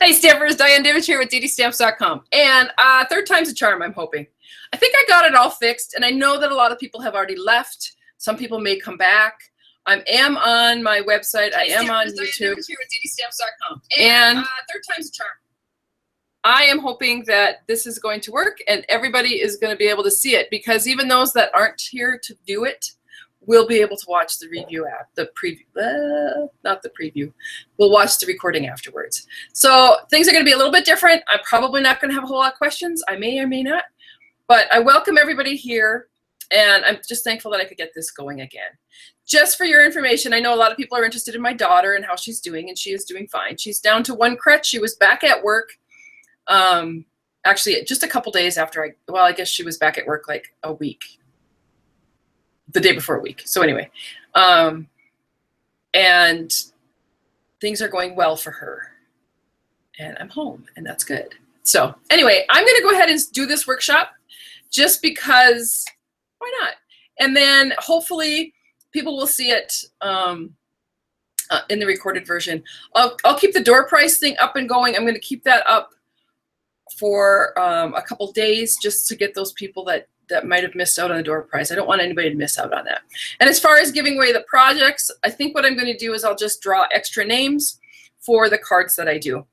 Hey Stampers, Diane Dimich here with DDStamps.com. And third time's a charm, I'm hoping. I think I got it all fixed, and I know that a lot of people have already left. Some people may come back. I am on my website. I am on YouTube. Diane Dimich here with DDStamps.com. And third time's a charm. I am hoping that this is going to work and everybody is going to be able to see it, because even those that aren't here to do it will be able to watch the review app, the preview, not the preview. We'll watch the recording afterwards. So things are going to be a little bit different. I'm probably not going to have a whole lot of questions. I may or may not, but I welcome everybody here, and I'm just thankful that I could get this going again. Just for your information, I know a lot of people are interested in my daughter and how she's doing, and she is doing fine. She's down to one crutch. She was back at work. Actually, just a couple days after I guess she was back at work like a week. The day before a week. So anyway, and things are going well for her, and I'm home, and that's good. So anyway, I'm going to go ahead and do this workshop just because, why not? And then hopefully people will see it in the recorded version. I'll keep the door prize thing up and going. I'm going to keep that up for a couple days just to get those people that might have missed out on the door prize. I don't want anybody to miss out on that. And as far as giving away the projects, I think what I'm going to do is I'll just draw extra names for the cards that I do.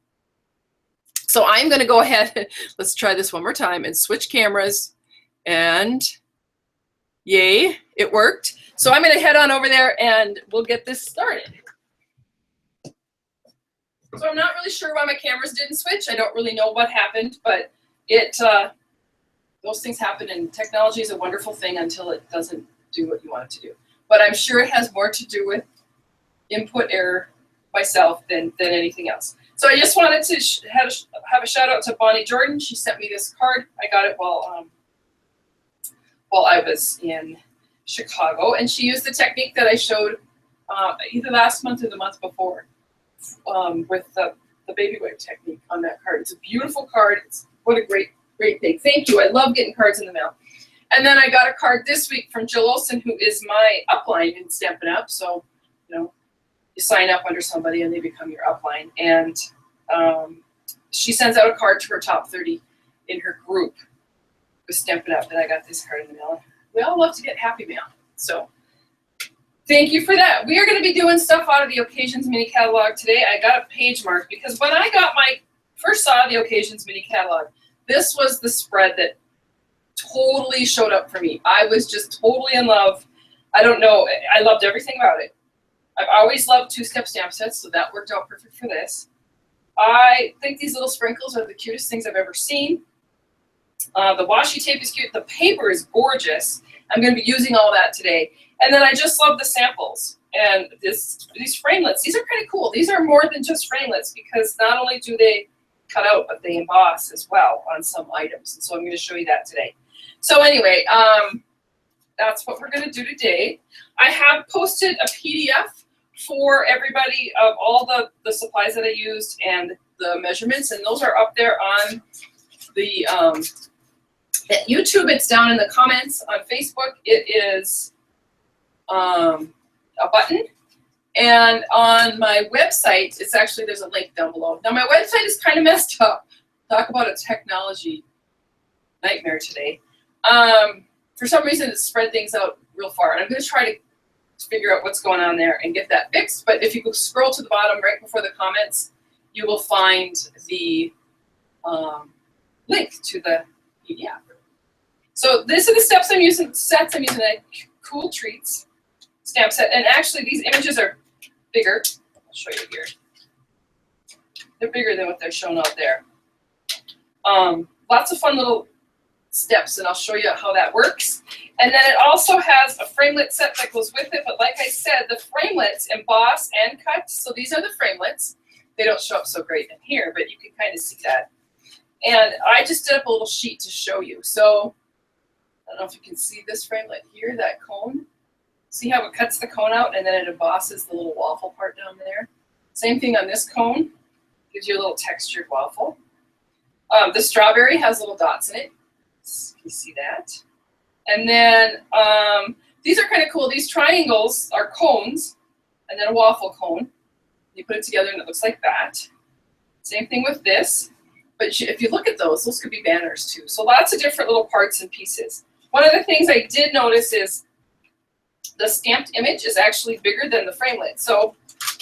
So I'm going to go ahead, let's try this one more time, and switch cameras, and yay, it worked. So I'm going to head on over there and we'll get this started. So I'm not really sure why my cameras didn't switch. I don't really know what happened, but those things happen, and technology is a wonderful thing until it doesn't do what you want it to do. But I'm sure it has more to do with input error myself than anything else. So I just wanted to have a shout out to Bonnie Jordan. She sent me this card. I got it while I was in Chicago, and she used the technique that I showed either last month or the month before with the baby wipe technique on that card. It's a beautiful card. What a great thing. Thank you. I love getting cards in the mail. And then I got a card this week from Jill Olson, who is my upline in Stampin' Up. So, you know, you sign up under somebody and they become your upline. And she sends out a card to her top 30 in her group with Stampin' Up. And I got this card in the mail. We all love to get happy mail. So thank you for that. We are going to be doing stuff out of the Occasions mini catalog today. I got a page mark because when I first saw the Occasions mini catalog, this was the spread that totally showed up for me. I was just totally in love. I don't know. I loved everything about it. I've always loved two-step stamp sets, so that worked out perfect for this. I think these little sprinkles are the cutest things I've ever seen. The washi tape is cute. The paper is gorgeous. I'm going to be using all that today. And then I just love the samples. And these framelits, these are kind of cool. These are more than just framelits, because not only do they cut out, but they emboss as well on some items. And so I'm going to show you that today. So anyway, that's what we're going to do today. I have posted a PDF for everybody of all the supplies that I used and the measurements, and those are up there on the at YouTube. It's down in the comments. On Facebook, it is a button. And on my website, there's a link down below. Now my website is kind of messed up. Talk about a technology nightmare today. For some reason, it spread things out real far. And I'm going to try to figure out what's going on there and get that fixed. But if you go scroll to the bottom right before the comments, you will find the link to the PDF. So these are the sets I'm using. A Cool Treats stamp set. And actually, these images are bigger. I'll show you here. They're bigger than what they're shown out there. Lots of fun little steps, and I'll show you how that works. And then it also has a framelit set that goes with it, but like I said, the framelits emboss and cut. So these are the framelits. They don't show up so great in here, but you can kind of see that. And I just did up a little sheet to show you. So I don't know if you can see this framelit here, that cone. See how it cuts the cone out and then it embosses the little waffle part down there? Same thing on this cone. Gives you a little textured waffle. The strawberry has little dots in it. You see that? And then these are kind of cool. These triangles are cones and then a waffle cone. You put it together and it looks like that. Same thing with this. But if you look at those could be banners too. So lots of different little parts and pieces. One of the things I did notice is the stamped image is actually bigger than the framelit. So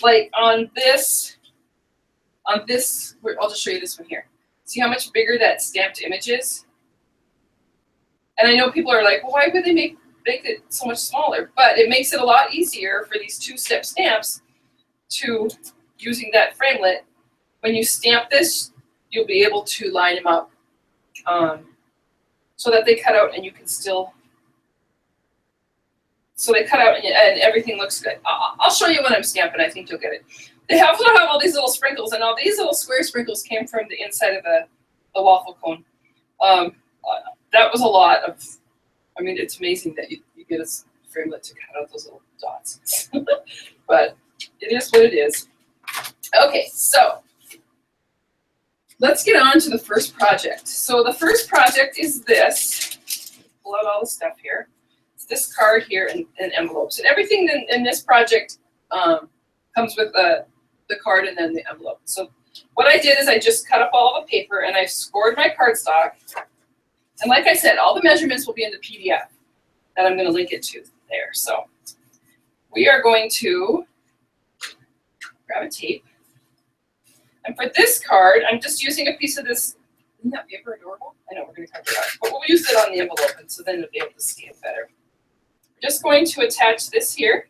like on this, I'll just show you this one here. See how much bigger that stamped image is? And I know people are like, well, why would they make it so much smaller? But it makes it a lot easier for these two-step stamps to using that framelit. When you stamp this, you'll be able to line them up so that they cut out and you can still, so they cut out and everything looks good. I'll show you when I'm stamping, I think you'll get it. They have all these little sprinkles, and all these little square sprinkles came from the inside of the waffle cone. That was a lot of, I mean, it's amazing that you get a framelit to cut out those little dots. But it is what it is. Okay, so let's get on to the first project. So the first project is this. Pull out all the stuff here. It's this card here and envelopes. And everything in this project comes with the card and then the envelope. So what I did is I just cut up all the paper and I scored my cardstock. And like I said, all the measurements will be in the PDF that I'm going to link it to there. So we are going to grab a tape. And for this card, I'm just using a piece of this. Isn't that paper adorable? I know we're going to cover it up, but we'll use it on the envelope, and so then you'll be able to see it better. We're just going to attach this here.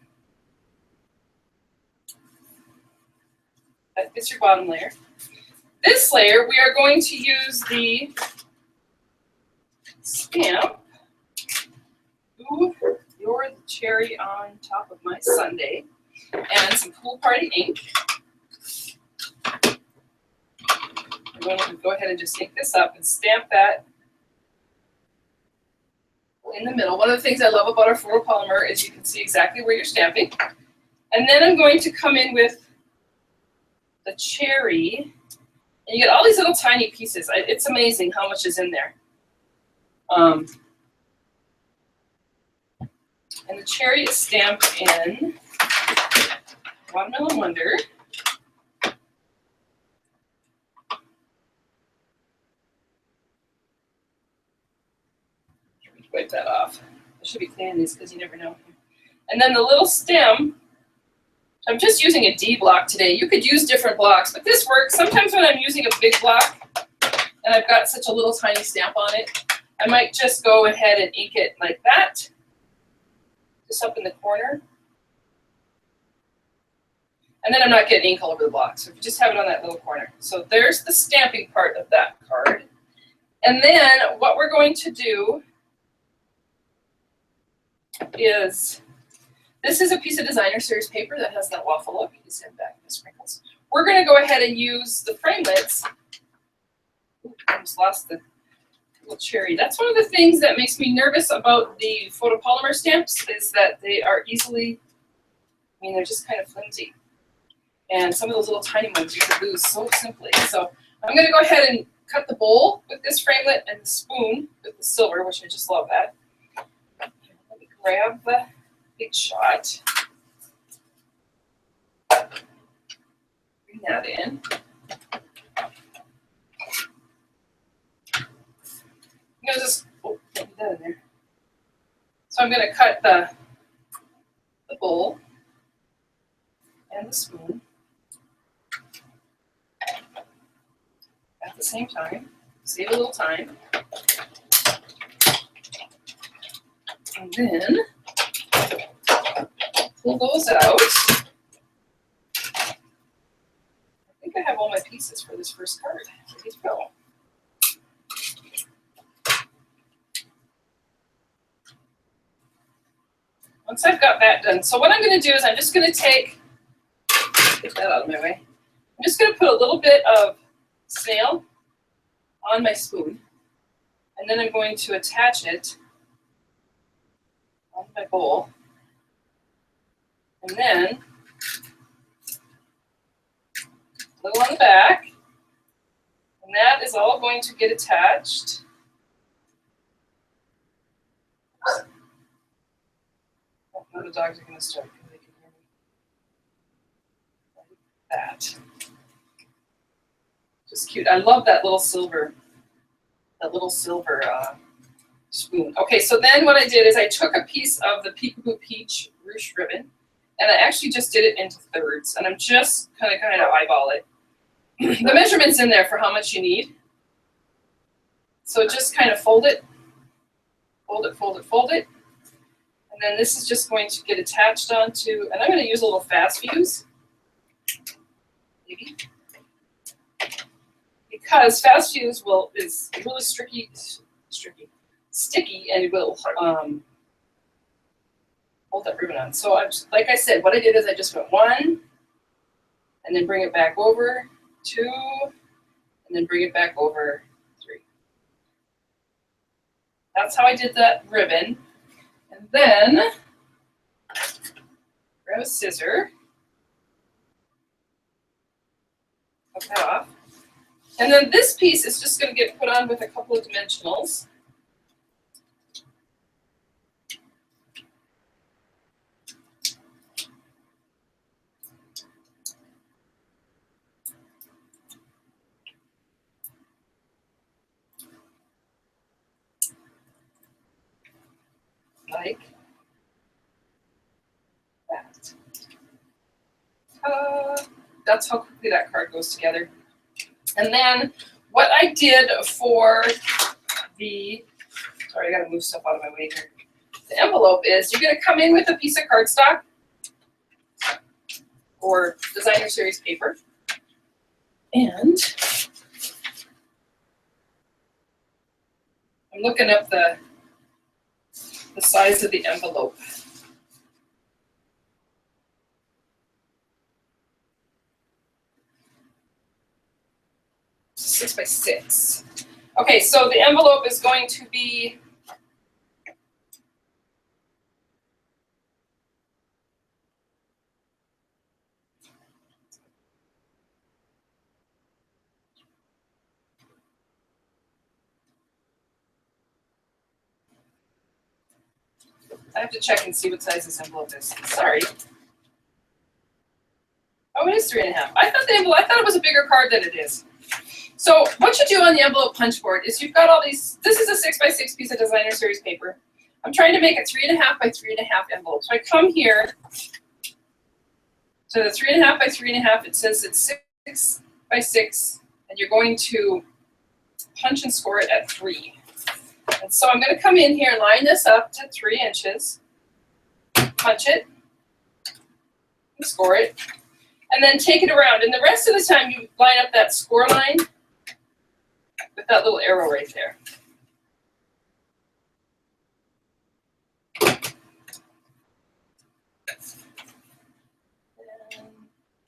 That fits your bottom layer. This layer, we are going to use the stamp. Ooh, you're the cherry on top of my sundae, and some Pool Party ink. I'm going to go ahead and just ink this up and stamp that in the middle. One of the things I love about our photopolymer is you can see exactly where you're stamping. And then I'm going to come in with the cherry. And you get all these little tiny pieces. It's amazing how much is in there. And the cherry is stamped in Watermelon Wonder. Wipe that off. I should be cleaning these because you never know. And then the little stem, I'm just using a D block today. You could use different blocks, but this works. Sometimes when I'm using a big block and I've got such a little tiny stamp on it, I might just go ahead and ink it like that, just up in the corner. And then I'm not getting ink all over the block, so if you just have it on that little corner. So there's the stamping part of that card. And then what we're going to do is, this is a piece of designer series paper that has that waffle look. You can see back the sprinkles. We're going to go ahead and use the framelits. Ooh, I almost lost the little cherry. That's one of the things that makes me nervous about the photopolymer stamps, is that they are easily, I mean, they're just kind of flimsy. And some of those little tiny ones you could lose so simply. So I'm going to go ahead and cut the bowl with this framelit and the spoon with the silver, which I just love that. Let me grab the big shot. Bring that in. I'm going to just, oh, get that in there. So I'm going to cut the bowl and the spoon at the same time. Save a little time. And then pull those out. I think I have all my pieces for this first card. Ready to go. Once I've got that done, so what I'm going to do is I'm just going to get that out of my way. I'm just going to put a little bit of snail on my spoon, and then I'm going to attach it on my bowl, and then a little on the back, and that is all going to get attached. Oh, now the dogs are going to start because they can hear me. Like that. Just cute. I love that little silver spoon. Okay, so then what I did is I took a piece of the Peekaboo Peach ruche ribbon, and I actually just did it into thirds, and I'm just kind of eyeball it. The measurement's in there for how much you need. So just kind of fold it, fold it, fold it, fold it. And then this is just going to get attached onto, and I'm going to use a little fast fuse, maybe, because fast fuse is really sticky, and it will hold that ribbon on. So like I said, what I did is I just went 1, and then bring it back over, 2, and then bring it back over, 3. That's how I did that ribbon. And then grab a scissor, cut that off. And then this piece is just going to get put on with a couple of dimensionals. Like that. That's how quickly that card goes together. And then what I did for the, sorry, I gotta move stuff out of my way here. The envelope is you're gonna come in with a piece of cardstock or designer series paper. And I'm looking up the size of the envelope. It's 6 by 6. Okay, so the envelope is going to be I have to check and see what size this envelope is. Sorry. Oh, it is 3.5. I thought it was a bigger card than it is. So what you do on the envelope punch board is you've got all these. This is a 6 by 6 piece of designer series paper. I'm trying to make a 3.5 by 3.5 envelope. So I come here to the 3.5 by 3.5. It says it's 6 by 6, and you're going to punch and score it at 3. And so I'm going to come in here and line this up to 3 inches, punch it, and score it, and then take it around. And the rest of the time you line up that score line with that little arrow right there.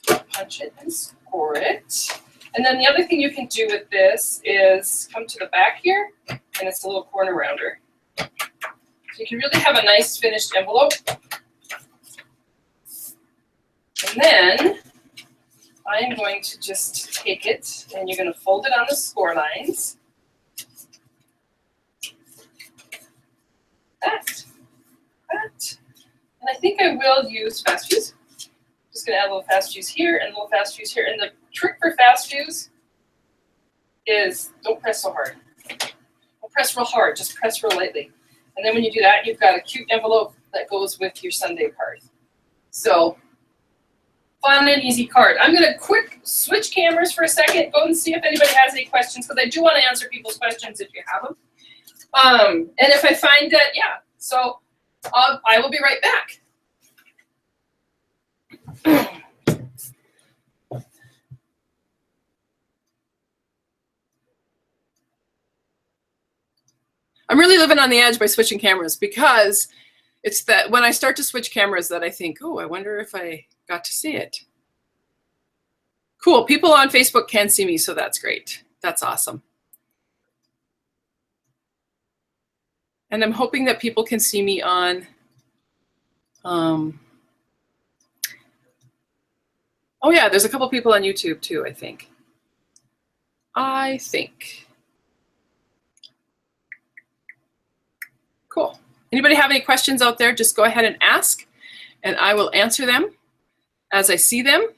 And punch it and score it. And then the other thing you can do with this is come to the back here, and it's a little corner rounder. So you can really have a nice finished envelope. And then I'm going to just take it, and you're going to fold it on the score lines. That. And I think I will use fast fuse. Just going to add a little fast fuse here and a little fast fuse here. And the trick for fast fuse is don't press so hard. Don't press real hard, just press real lightly. And then when you do that, you've got a cute envelope that goes with your Sunday card. So, fun and easy card. I'm gonna quick switch cameras for a second, go and see if anybody has any questions, because I do want to answer people's questions if you have them. And if I find that, yeah, so I will be right back. I'm really living on the edge by switching cameras, because it's that when I start to switch cameras that I think, oh, I wonder if I got to see it. Cool, people on Facebook can see me, so that's great. That's awesome. And I'm hoping that people can see me on, oh yeah, there's a couple people on YouTube too, I think. Cool. Anybody have any questions out there, just go ahead and ask, and I will answer them as I see them.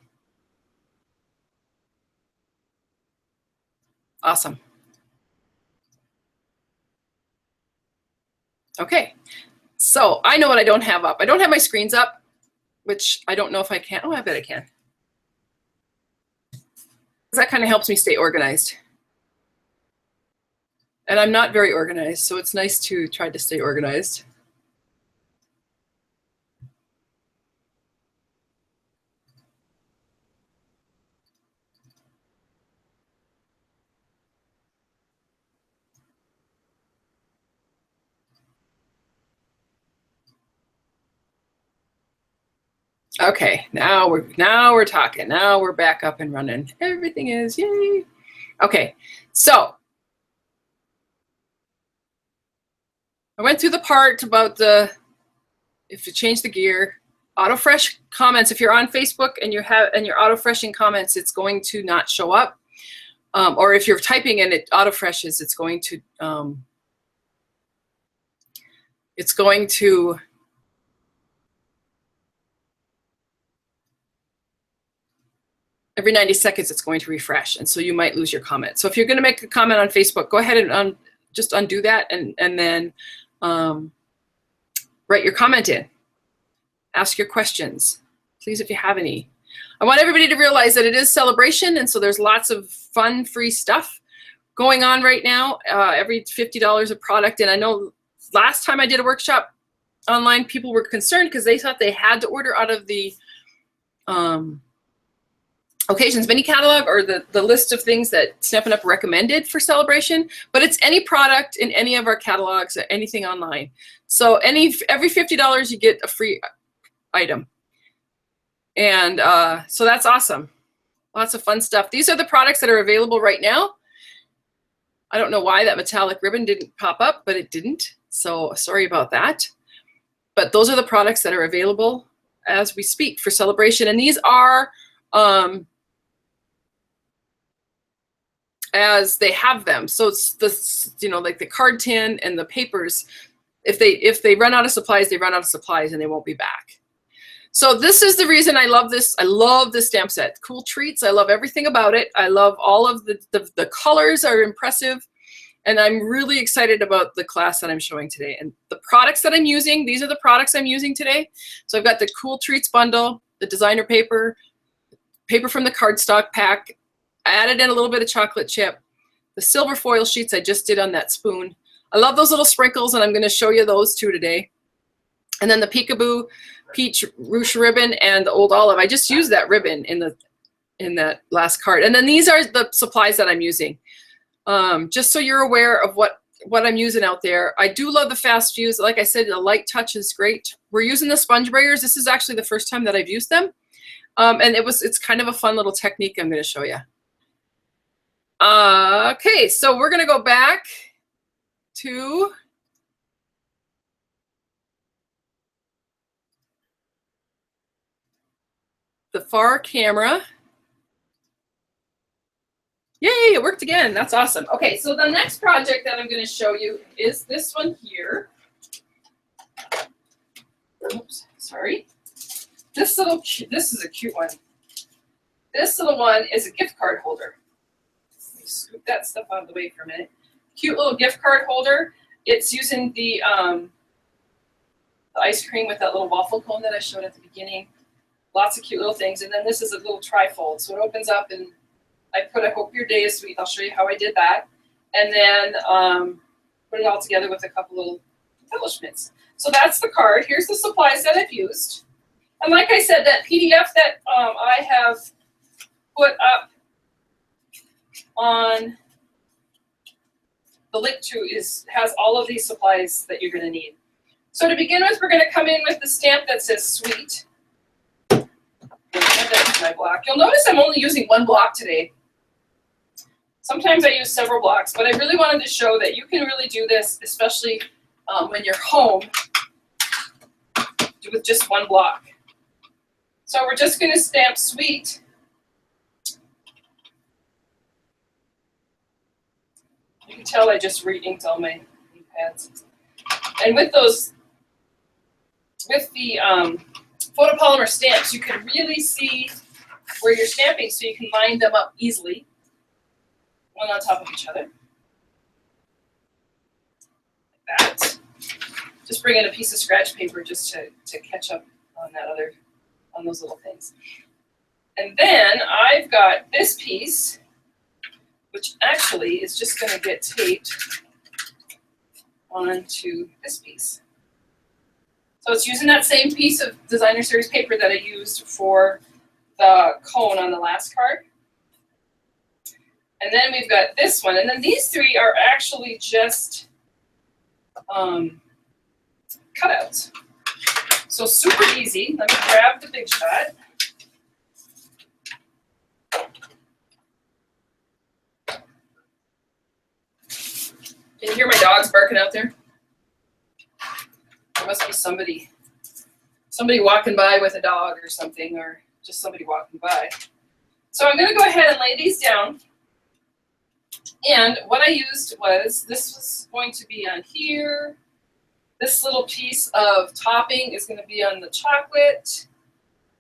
Awesome. Okay, so I know what I don't have up. I don't have my screens up, which I don't know if I can. Oh, I bet I can. That kind of helps me stay organized. And I'm not very organized, so it's nice to try to stay organized. Okay, now we're talking. Now we're back up and running. Everything is, yay. Okay, so I went through the part about if you change the gear, auto fresh comments. If you're on Facebook and you're auto freshing comments, it's going to not show up. Or if you're typing and it auto freshes, it's going to every 90 seconds, it's going to refresh. And so you might lose your comment. So if you're going to make a comment on Facebook, go ahead and just undo that and then write your comment in. Ask your questions, please, if you have any. I want everybody to realize that it is celebration, and so there's lots of fun, free stuff going on right now. Every $50 a product. And I know last time I did a workshop online, people were concerned because they thought they had to order out of the Occasions mini catalog or the list of things that Stampin' Up! Recommended for celebration, but it's any product in any of our catalogs, anything online. So every $50 you get a free item. And so that's awesome. Lots of fun stuff. These are the products that are available right now. I don't know why that metallic ribbon didn't pop up, but it didn't. So sorry about that. But those are the products that are available as we speak for celebration. And these are as they have them. So it's the, like the card tin and the papers. If they run out of supplies, they run out of supplies and they won't be back. So this is the reason I love this. I love this stamp set. Cool treats. I love everything about it. I love all of the colors are impressive. And I'm really excited about the class that I'm showing today. And the products that I'm using, these are the products I'm using today. So I've got the Cool Treats bundle, the designer paper from the cardstock pack. I added in a little bit of chocolate chip. The silver foil sheets I just did on that spoon. I love those little sprinkles, and I'm going to show you those too today. And then the Peekaboo Peach Ruche ribbon and the Old Olive. I just used that ribbon in that last card. And then these are the supplies that I'm using. Just so you're aware of what I'm using out there. I do love the fast fuse. Like I said, the light touch is great. We're using the sponge brayers. This is actually the first time that I've used them. And it's kind of a fun little technique I'm going to show you. Okay, so we're going to go back to the far camera. Yay, it worked again. That's awesome. Okay, so the next project that I'm going to show you is this one here. Oops, sorry. This is a cute one. This little one is a gift card holder. Let me scoop that stuff out of the way for a minute. Cute little gift card holder. It's using the ice cream with that little waffle cone that I showed at the beginning. Lots of cute little things. And then this is a little trifold. So it opens up and I put I hope your day is sweet. I'll show you how I did that. And then put it all together with a couple little embellishments. So that's the card. Here's the supplies that I've used. And like I said, that PDF that I have put up on the link to has all of these supplies that you're going to need. So to begin with, we're going to come in with the stamp that says sweet. Add that to my block. You'll notice I'm only using one block today. Sometimes I use several blocks, but I really wanted to show that you can really do this, especially when you're home, with just one block. So we're just going to stamp sweet. You can tell I just re-inked all my ink pads. And with the photopolymer stamps, you can really see where you're stamping, so you can line them up easily. one on top of each other. Like that. Just bring in a piece of scratch paper just to catch up on on those little things. And then I've got this piece, which actually is just going to get taped onto this piece. So it's using that same piece of designer series paper that I used for the cone on the last card. And then we've got this one. And then these three are actually just cutouts. So super easy. Let me grab the big shot. Can you hear my dogs barking out there? There must be somebody walking by with a dog or something, or just somebody walking by. So I'm going to go ahead and lay these down. And what I used was, this was going to be on here. This little piece of topping is going to be on the chocolate.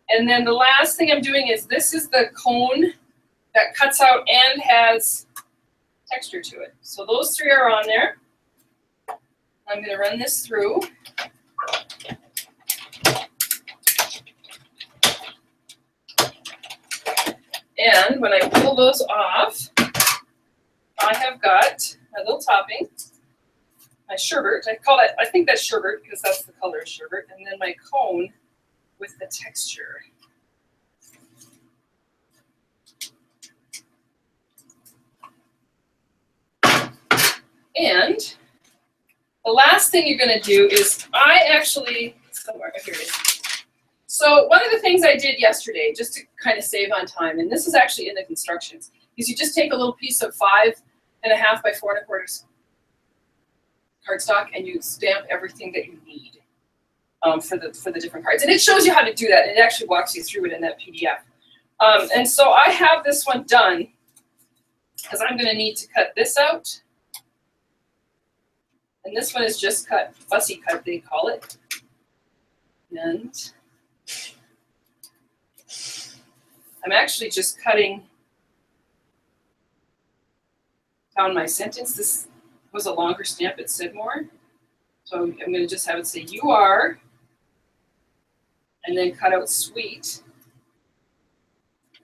And then the last thing I'm doing is, this is the cone that cuts out and has texture to it. So those three are on there. I'm going to run this through. And when I pull those off, I have got my little topping, my sherbet. I think that's sherbet because that's the color of sherbet. And then my cone with the texture. And the last thing you're going to do is, I actually, somewhere, here it is. So one of the things I did yesterday, just to kind of save on time, and this is actually in the constructions, is you just take a little piece of 5.5 by 4 1/4 cardstock and you stamp everything that you need for the different cards. And it shows you how to do that. It actually walks you through it in that PDF. And so I have this one done because I'm going to need to cut this out. And this one is just cut, fussy cut, they call it. And I'm actually just cutting down my sentence. This was a longer stamp, it said more. So I'm going to just have it say, "You are," and then cut out "sweet."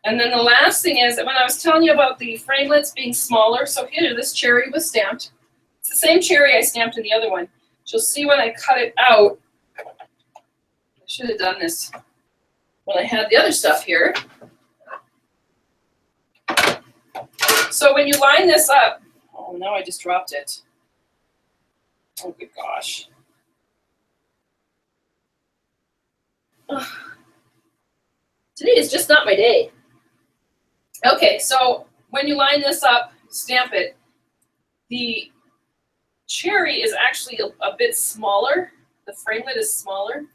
And then the last thing is, when I was telling you about the framelits being smaller, so here, this cherry was stamped. It's the same cherry I stamped in the other one. You'll see when I cut it out, I should have done this when I had the other stuff here. So when you line this up, oh, now I just dropped it. Oh, good gosh. Ugh. Today is just not my day. Okay, so when you line this up, stamp it, the cherry is actually a bit smaller. The framelit is smaller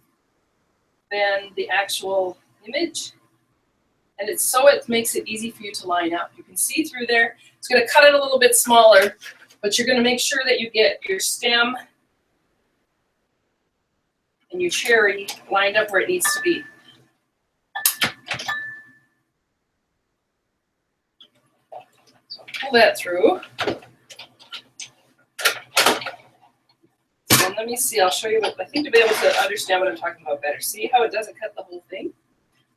than the actual image. And it makes it easy for you to line up. You can see through there. It's going to cut it a little bit smaller, but you're going to make sure that you get your stem and your cherry lined up where it needs to be. So pull that through. And let me see, I'll show you what, I think to be able to understand what I'm talking about better. See how it doesn't cut the whole thing?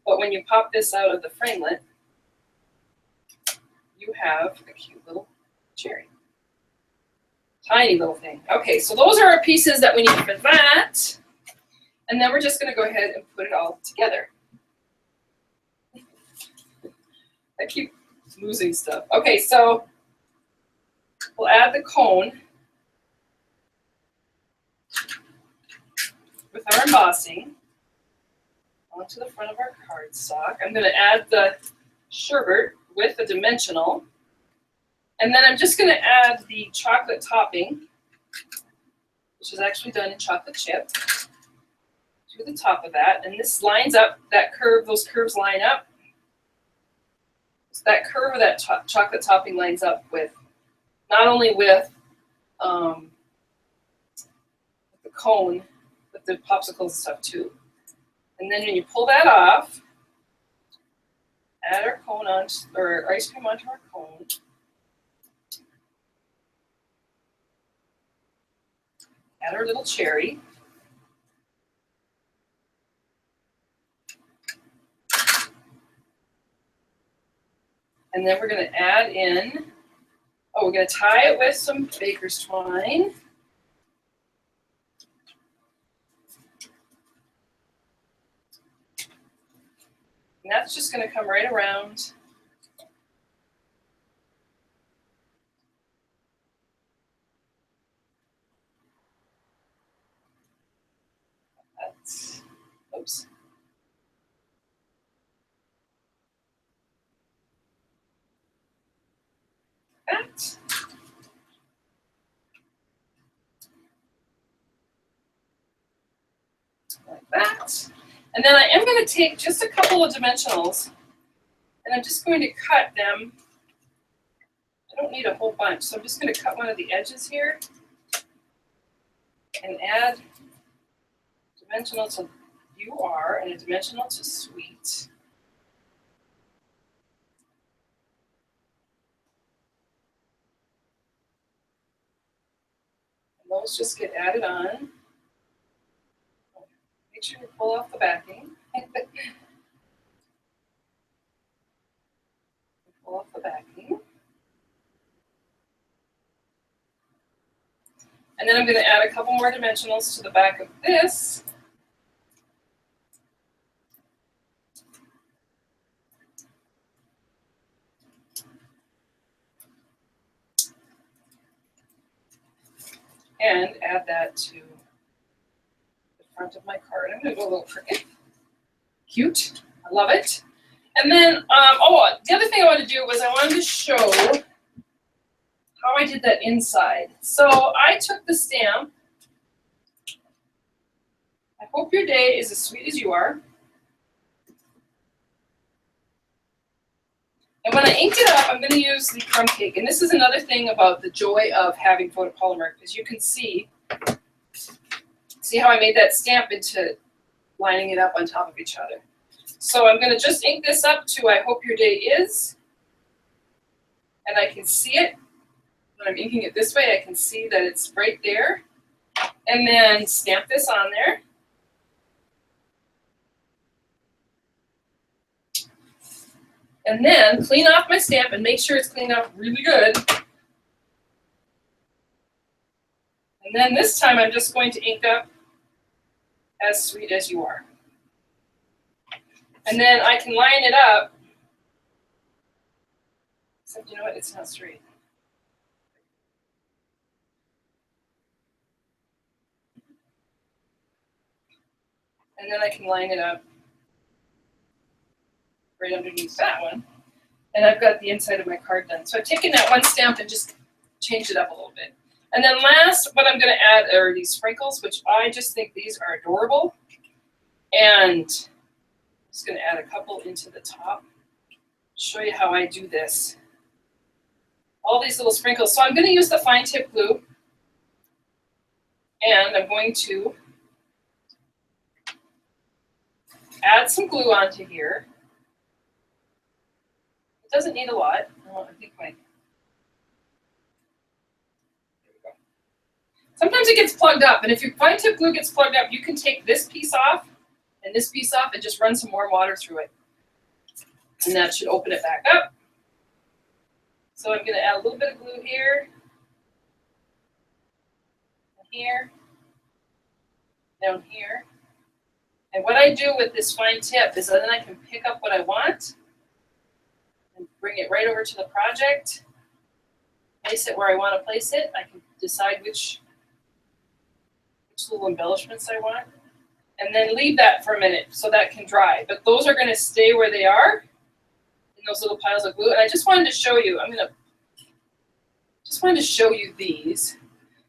But when you pop this out of the framelit, you have a cute little cherry. Tiny little thing. Okay, so those are our pieces that we need for that. And then we're just going to go ahead and put it all together. I keep losing stuff. Okay, so we'll add the cone with our embossing onto the front of our cardstock. I'm going to add the sherbet with the dimensional. And then I'm just going to add the chocolate topping, which is actually done in chocolate chip, to the top of that. And this lines up, that curve, those curves line up. So that curve of that chocolate topping lines up with, not only with the cone, but the popsicles and stuff too. And then when you pull that off, add our cone on, or ice cream onto our cone. Add our little cherry. And then we're going to add in, we're going to tie it with some baker's twine. And that's just going to come right around. Oops. That. Like that. And then I am going to take just a couple of dimensionals and I'm just going to cut them. I don't need a whole bunch, so I'm just going to cut one of the edges here and add dimensional to You Are and a dimensional to Sweet. And those just get added on. Make sure you pull off the backing. Pull off the backing. And then I'm going to add a couple more dimensionals to the back of this. And add that to the front of my card. I'm going to go a little crooked. Cute. I love it. And then, the other thing I wanted to do was I wanted to show how I did that inside. So I took the stamp. I hope your day is as sweet as you are. And when I inked it up, I'm going to use the crumb cake. And this is another thing about the joy of having photopolymer, because you can see how I made that stamp into lining it up on top of each other. So I'm going to just ink this up to I hope your day is. And I can see it. When I'm inking it this way, I can see that it's right there. And then stamp this on there. And then clean off my stamp and make sure it's cleaned off really good. And then this time I'm just going to ink up As Sweet as You Are. And then I can line it up. Except you know what, it's not straight. And then I can line it up right underneath that one. And I've got the inside of my card done. So I've taken that one stamp and just changed it up a little bit. And then last, what I'm going to add are these sprinkles, which I just think these are adorable. And I'm just going to add a couple into the top. Show you how I do this. All these little sprinkles. So I'm going to use the fine tip glue. And I'm going to add some glue onto here. It doesn't need a lot. I think there we go. Sometimes it gets plugged up, and if your fine tip glue gets plugged up, you can take this piece off and this piece off and just run some warm water through it. And that should open it back up. So I'm going to add a little bit of glue here, and here, down here. And what I do with this fine tip is then I can pick up what I want and bring it right over to the project, place it where I want to place it. I can decide which little embellishments I want, and then leave that for a minute so that can dry. But those are going to stay where they are in those little piles of glue. And I just wanted to show you, just wanted to show you these,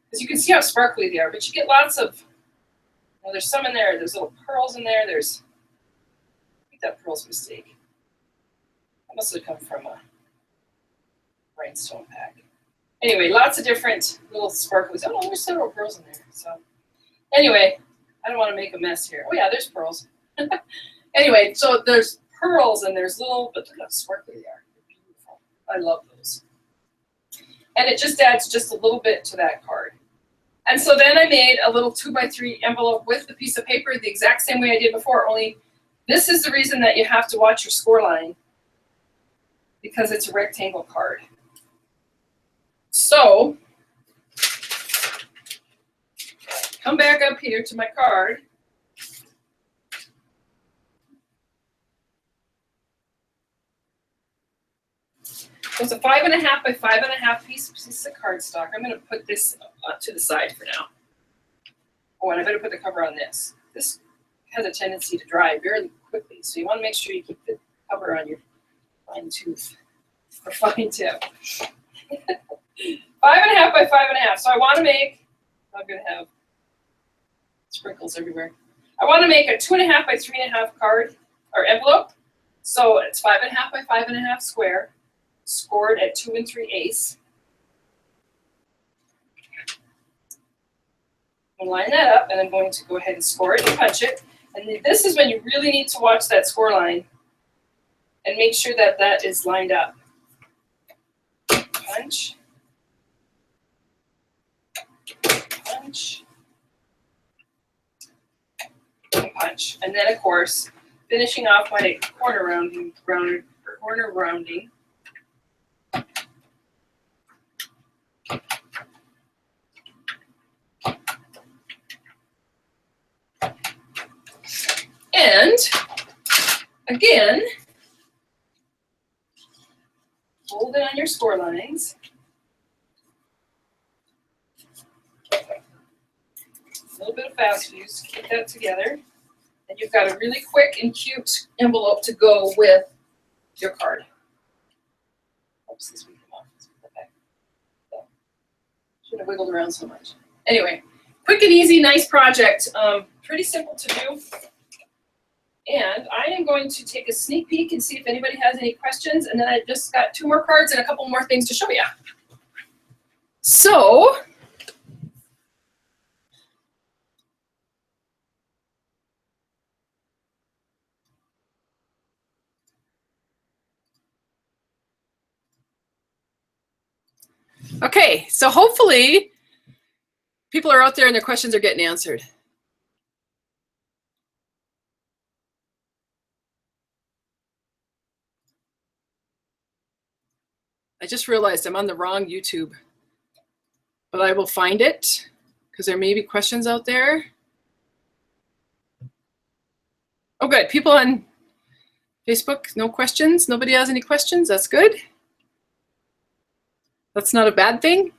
because you can see how sparkly they are, but you get lots of, there's some in there, there's little pearls in there, I think that pearl's a mistake. That must have come from a rhinestone pack. Anyway, lots of different little sparkles. Oh, there's several pearls in there. So anyway, I don't want to make a mess here. Oh yeah, there's pearls. Anyway, so there's pearls and there's little, but look how sparkly they are. They're beautiful. I love those. And it just adds just a little bit to that card. And so then I made a little 2x3 envelope with the piece of paper the exact same way I did before, only this is the reason that you have to watch your score line, because it's a rectangle card. So come back up here to my card. So it's a 5.5 by 5.5 piece of cardstock. I'm going to put this to the side for now. Oh, and I better put the cover on this. This has a tendency to dry very quickly, so you want to make sure you keep the cover on your fine tooth or fine tip. 5.5 by 5.5. So I want to make. I'm going to have sprinkles everywhere. I want to make a 2.5 by 3.5 card or envelope. So it's 5.5 by 5.5 square, scored at 2 3/8. I'm going to line that up, and I'm going to go ahead and score it and punch it. And this is when you really need to watch that score line and make sure that that is lined up. Punch, punch, and punch. And then, of course, finishing off my corner rounding. And again, fold it on your score lines. A little bit of fast fuse to keep that together. And you've got a really quick and cute envelope to go with your card. Oops, this week come off. Let's put that back. So, shouldn't have wiggled around so much. Anyway, quick and easy, nice project. Pretty simple to do. And I am going to take a sneak peek and see if anybody has any questions. And then I just got 2 more cards and a couple more things to show you. So, okay, so hopefully people are out there and their questions are getting answered. I just realized I'm on the wrong YouTube, but I will find it because there may be questions out there. Oh, good. People on Facebook, no questions. Nobody has any questions. That's good. That's not a bad thing.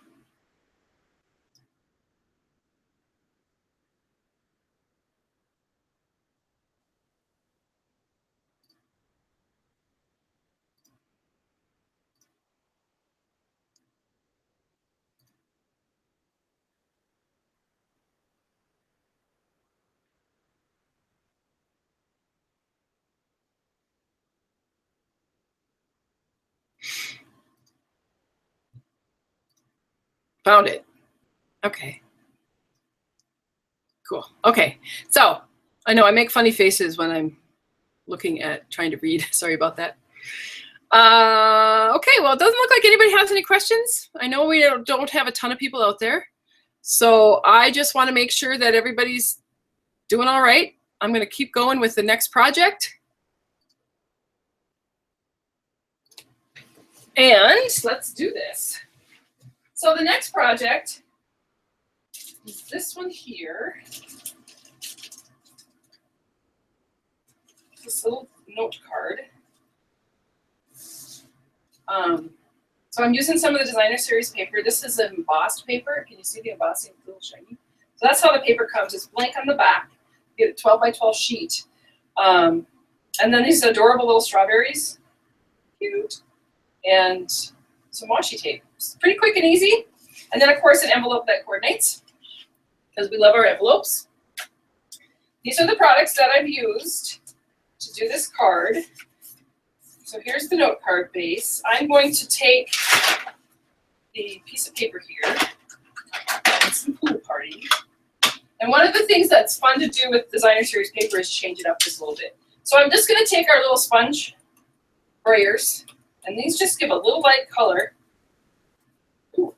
Found it. Okay. Cool. Okay. So I know I make funny faces when I'm looking at trying to read. Sorry about that. Okay. Well, it doesn't look like anybody has any questions. I know we don't have a ton of people out there. So I just want to make sure that everybody's doing all right. I'm going to keep going with the next project. And let's do this. So the next project is this one here. This little note card. So I'm using some of the designer series paper. This is embossed paper. Can you see the embossing? It's a little shiny. So that's how the paper comes. It's blank on the back. You get a 12 by 12 sheet. And then these adorable little strawberries. Cute. And some washi tape. It's pretty quick and easy. And then, of course, an envelope that coordinates, because we love our envelopes. These are the products that I've used to do this card. So here's the note card base. I'm going to take the piece of paper here and some pool party. And one of the things that's fun to do with designer series paper is change it up just a little bit. So I'm just going to take our little sponge sprayers, and these just give a little light color. Ooh.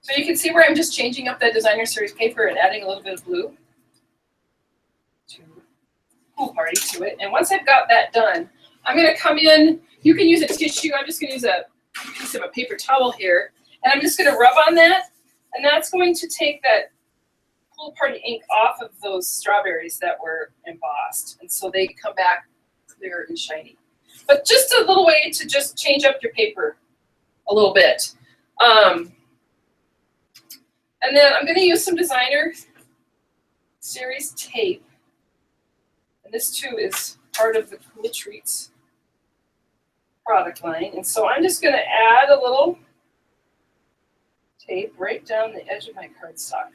So you can see where I'm just changing up that designer series paper and adding a little bit of blue to pool party to it. And once I've got that done, I'm going to come in. You can use a tissue. I'm just going to use a piece of a paper towel here, and I'm just going to rub on that, and that's going to take that pool party ink off of those strawberries that were embossed, and so they come back clear and shiny. But just a little way to just change up your paper a little bit. And then I'm going to use some designer series tape, and this too is part of the Cool Treats product line. And so I'm just going to add a little tape right down the edge of my cardstock.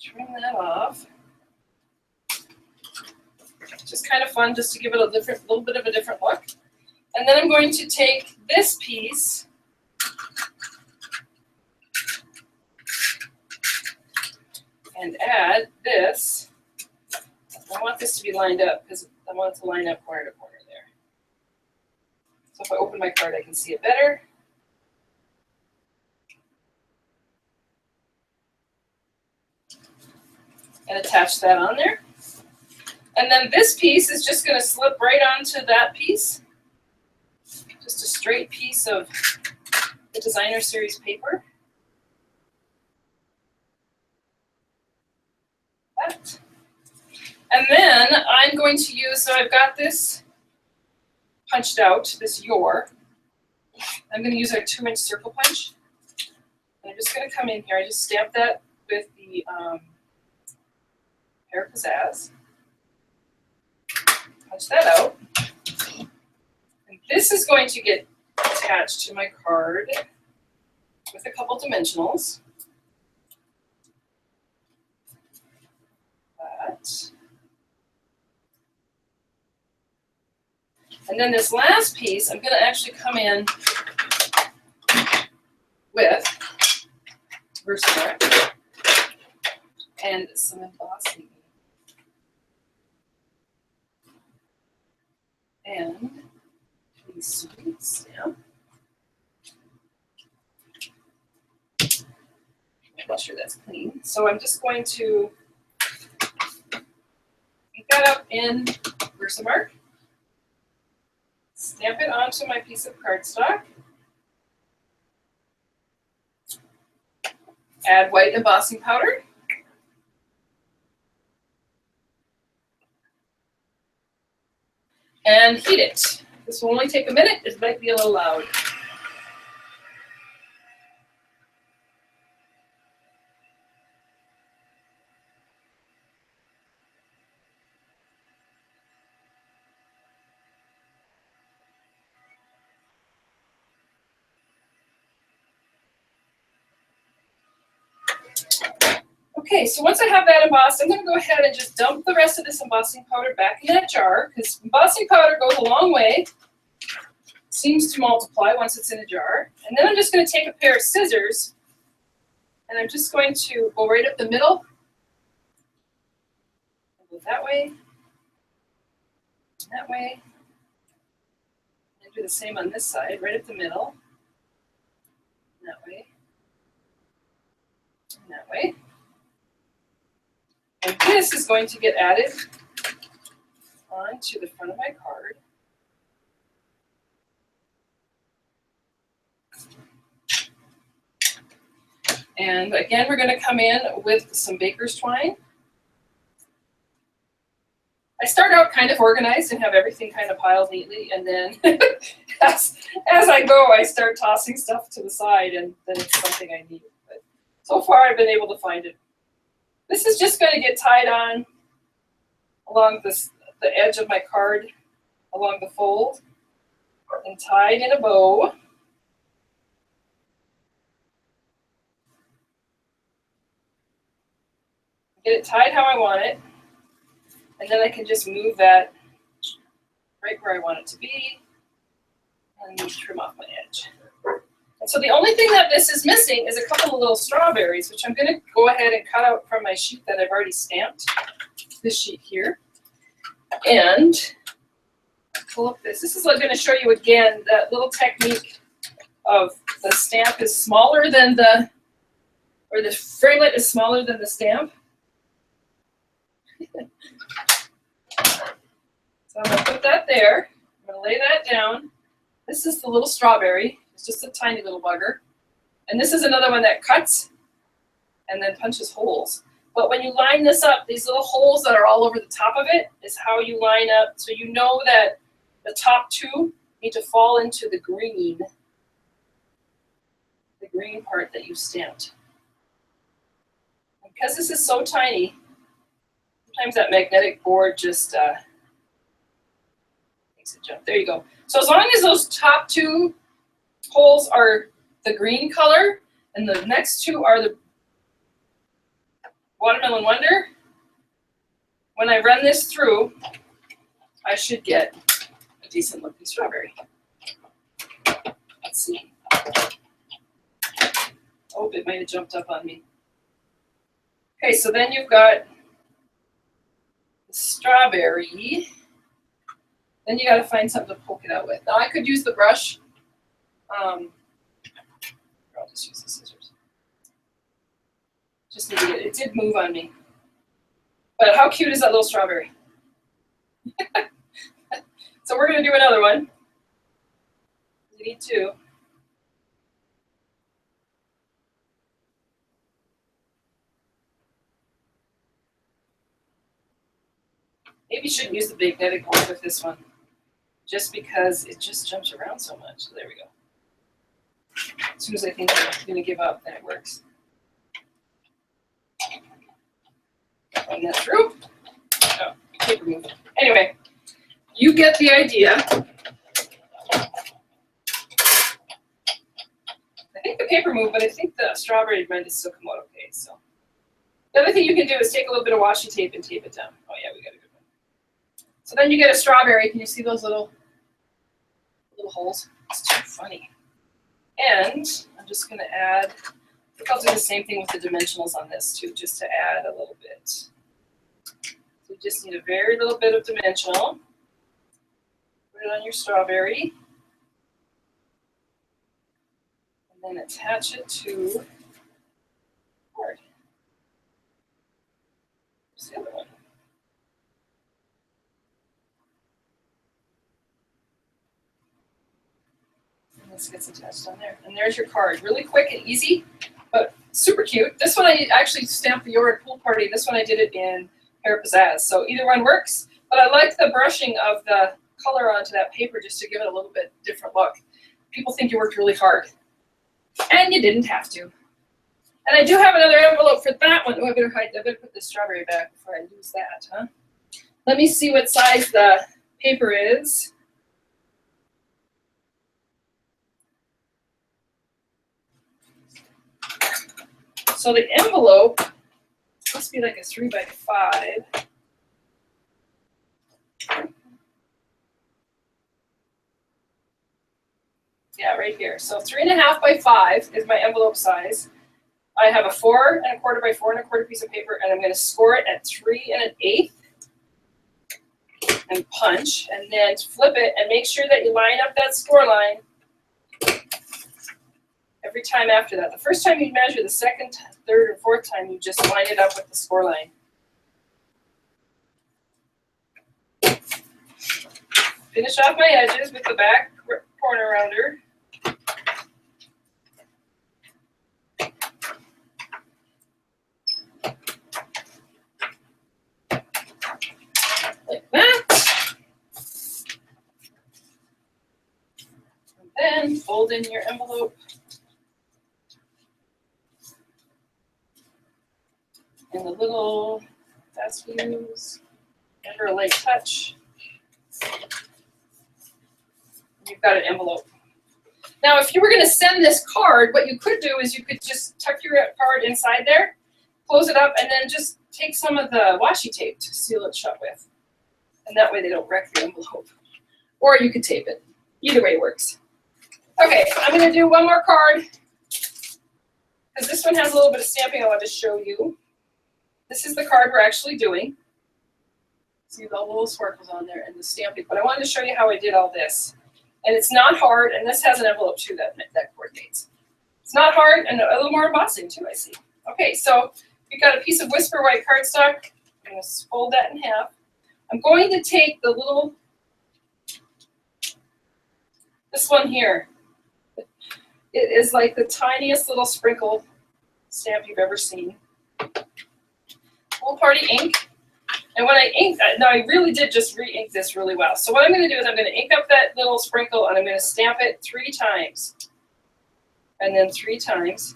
Trim that off. Just kind of fun, just to give it a little bit of a different look. And then I'm going to take this piece and add this. I want this to be lined up because I want it to line up corner to corner there. So if I open my card, I can see it better. And attach that on there. And then this piece is just going to slip right onto that piece. Just a straight piece of the designer series paper. That. And then I'm going to use, so I've got this punched out, this your. I'm going to use a 2-inch circle punch. And I'm just going to come in here. I just stamp that with the Pear Pizzazz. Punch that out. And this is going to get attached to my card with a couple dimensionals. That. And then this last piece, I'm going to actually come in with Versamark and some embossing. And a sweet stamp. Make sure that's clean. So I'm just going to ink that up in Versamark. Stamp it onto my piece of cardstock. Add white embossing powder. And heat it. This will only take a minute. It might be a little loud. Okay, so once I have that embossed, I'm going to go ahead and just dump the rest of this embossing powder back in that jar, because embossing powder goes a long way. Seems to multiply once it's in a jar. And then I'm just going to take a pair of scissors, and I'm just going to go right up the middle. Go that way, and that way. And do the same on this side, right up the middle. And that way, and that way. And this is going to get added onto the front of my card. And again, we're going to come in with some baker's twine. I start out kind of organized and have everything kind of piled neatly, and then as I go, I start tossing stuff to the side, and then it's something I need. But so far, I've been able to find it. This is just going to get tied on along the edge of my card, along the fold, and tied in a bow. Get it tied how I want it, and then I can just move that right where I want it to be, and trim off my edge. And so the only thing that this is missing is a couple of little strawberries, which I'm going to go ahead and cut out from my sheet that I've already stamped, this sheet here. And pull up this. This is going to show you again that little technique of the stamp is smaller than the, or the framelit is smaller than the stamp. So I'm going to put that there. I'm going to lay that down. This is the little strawberry. It's just a tiny little bugger. And this is another one that cuts and then punches holes. But when you line this up, these little holes that are all over the top of it is how you line up. So you know that the top two need to fall into the green part that you stamped. And because this is so tiny, sometimes that magnetic board just makes it jump. There you go. So as long as those top two holes are the green color and the next two are the Watermelon Wonder, when I run this through, I should get a decent looking strawberry. Let's see. Oh, it might have jumped up on me. Okay, so then you've got the strawberry. Then you got to find something to poke it out with. Now I could use the brush. I'll just use the scissors. Just need to get it. It did move on me. But how cute is that little strawberry? So we're going to do another one. You need two. Maybe you shouldn't use the magnetic board with this one, just because it just jumps around so much. So there we go. As soon as I think I'm going to give up, then it works. Run that through. Oh, paper move. Anyway, you get the idea. I think the paper moved, but I think the strawberry might still come out okay. So the other thing you can do is take a little bit of washi tape and tape it down. Oh yeah, we got a good one. So then you get a strawberry. Can you see those little holes? It's too funny. And I'm just going to add, I think I'll do the same thing with the dimensionals on this too, just to add a little bit. So you just need a very little bit of dimensional. Put it on your strawberry. And then attach it to the card. Here's the other one. This gets attached on there. And there's your card. Really quick and easy, but super cute. This one I actually stamped the Your Pool Party. This one I did it in Pear Pizzazz. So either one works, but I like the brushing of the color onto that paper just to give it a little bit different look. People think you worked really hard, and you didn't have to. And I do have another envelope for that one. Oh, I better put the strawberry back before I lose that, huh? Let me see what size the paper is. So the envelope must be like a 3 by 5. Yeah, right here. So 3.5 by 5 is my envelope size. I have a 4¼ by 4¼ piece of paper, and I'm going to score it at 3 1/8 and punch, and then flip it and make sure that you line up that score line every time after that. The first time you measure, the second, third, and fourth time you just line it up with the score line. Finish off my edges with the back corner rounder. Like that. And then fold in your envelope. And the little fast views, never a light touch. You've got an envelope. Now, if you were going to send this card, what you could do is you could just tuck your card inside there, close it up, and then just take some of the washi tape to seal it shut with. And that way they don't wreck your envelope. Or you could tape it. Either way works. Okay, I'm going to do one more card, because this one has a little bit of stamping I want to show you. This is the card we're actually doing. See the little sparkles on there and the stamping. But I wanted to show you how I did all this. And it's not hard, and this has an envelope too that coordinates. It's not hard, and a little more embossing too, I see. Okay, so we've got a piece of Whisper White cardstock. I'm going to fold that in half. I'm going to take the little, this one here. It is like the tiniest little sprinkle stamp you've ever seen. Full Party ink. And when I ink, now I really did just re-ink this really well. So what I'm going to do is I'm going to ink up that little sprinkle and I'm going to stamp it 3 times. And then 3 times.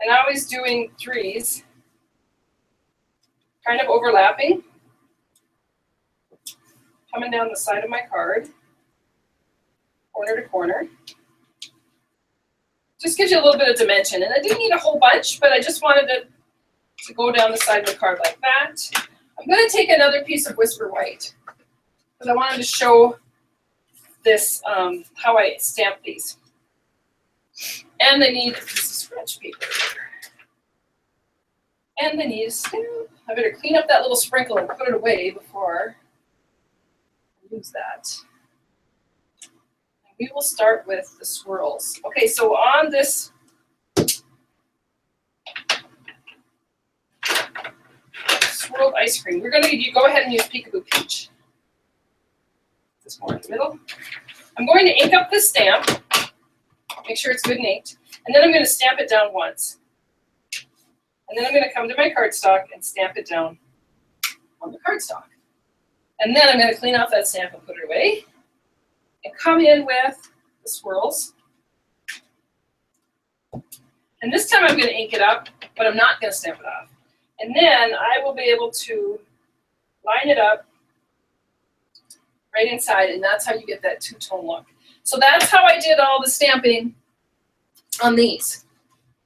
And always doing 3s. Kind of overlapping. Coming down the side of my card. Corner to corner. Just gives you a little bit of dimension. And I didn't need a whole bunch, but I just wanted to go down the side of the card like that. I'm going to take another piece of Whisper White because I wanted to show this, how I stamp these. And they need a piece of scratch paper. And they need a stamp. I better clean up that little sprinkle and put it away before I use that. And we will start with the swirls. Okay, so on this swirled ice cream, we're going to go ahead and use Peekaboo Peach. This more in the middle. I'm going to ink up this stamp, make sure it's good and inked, and then I'm going to stamp it down once. And then I'm going to come to my cardstock and stamp it down on the cardstock. And then I'm going to clean off that stamp and put it away. And come in with the swirls. And this time I'm going to ink it up, but I'm not going to stamp it off. And then I will be able to line it up right inside, and that's how you get that two-tone look. So that's how I did all the stamping on these.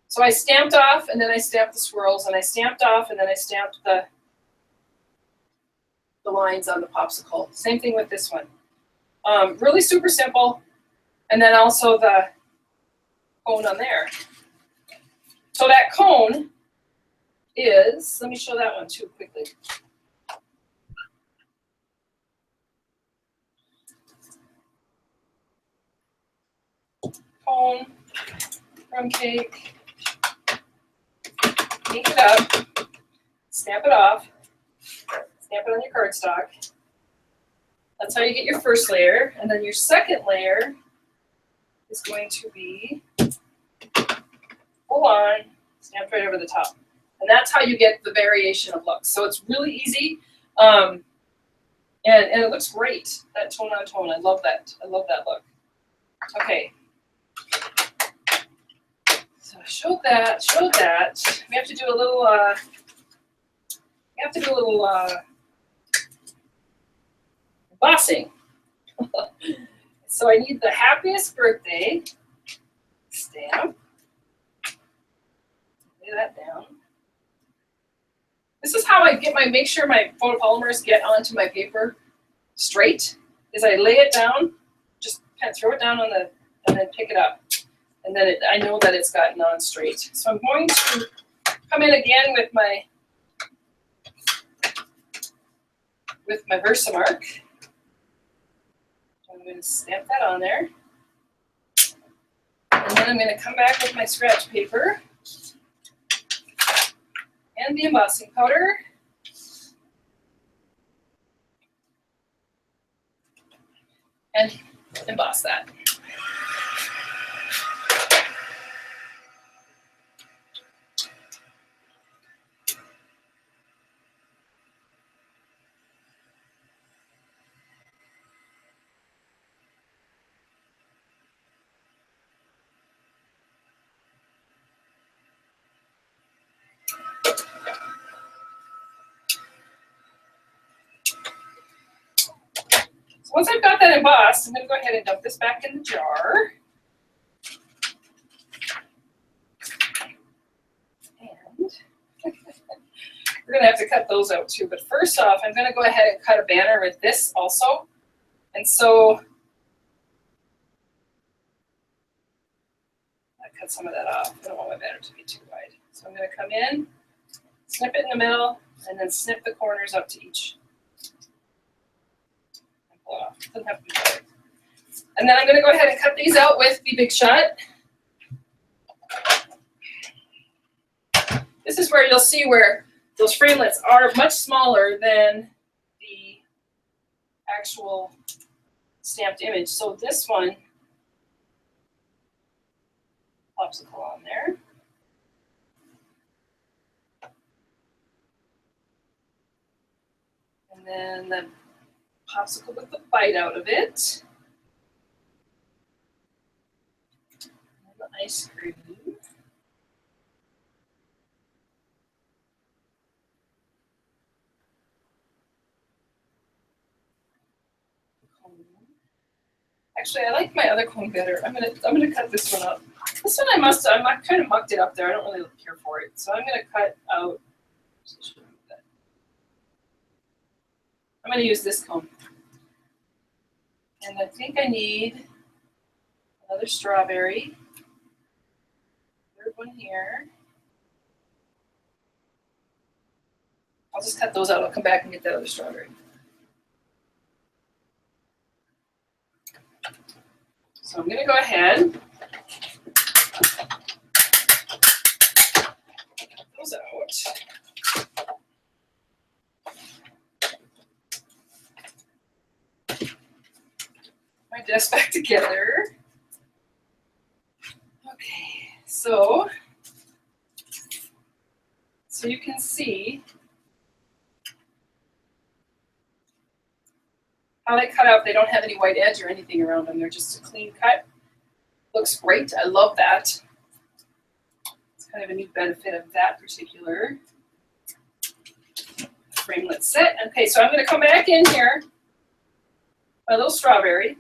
So I stamped off, and then I stamped the swirls, and I stamped off, and then I stamped the lines on the popsicle. Same thing with this one. Really super simple. And then also the cone on there. So that cone is, let me show that one too quickly. Cone, crumb cake, ink it up, stamp it off, stamp it on your cardstock. That's how you get your first layer. And then your second layer is going to be full on, stamped right over the top. And that's how you get the variation of looks. So it's really easy. And it looks great, that tone on tone. I love that. I love that look. Okay. So I showed that. We have to do a little, embossing. So I need the happiest birthday stamp. Lay that down. This is how I get make sure my photopolymers get onto my paper straight, is I lay it down, just kind of throw it down on and then pick it up. And then I know that it's gotten on straight. So I'm going to come in again with my Versamark. I'm going to stamp that on there. And then I'm going to come back with my scratch paper and the embossing powder. And emboss that. Once I've got that embossed, I'm going to go ahead and dump this back in the jar. And we're going to have to cut those out too. But first off, I'm going to go ahead and cut a banner with this also. And so I cut some of that off. I don't want my banner to be too wide. So I'm going to come in, snip it in the middle, and then snip the corners up to each. off. It doesn't have to be perfect. And then I'm going to go ahead and cut these out with the Big Shot. This is where you'll see where those framelits are much smaller than the actual stamped image. So this one, popsicle on there. And then the popsicle with the bite out of it. And the ice cream. Actually, I like my other cone better. I'm gonna cut this one up. This one I kind of mucked it up there. I don't really care for it, so I'm gonna cut out. I'm gonna use this cone, and I think I need another strawberry. Third one here. I'll just cut those out. I'll come back and get that other strawberry. So I'm going to go ahead, cut those out. My desk back together. Okay, so you can see how they cut out. They don't have any white edge or anything around them. They're just a clean cut. Looks great. I love that. It's kind of a neat benefit of that particular framelit set. Okay, so I'm going to come back in here, my little strawberry,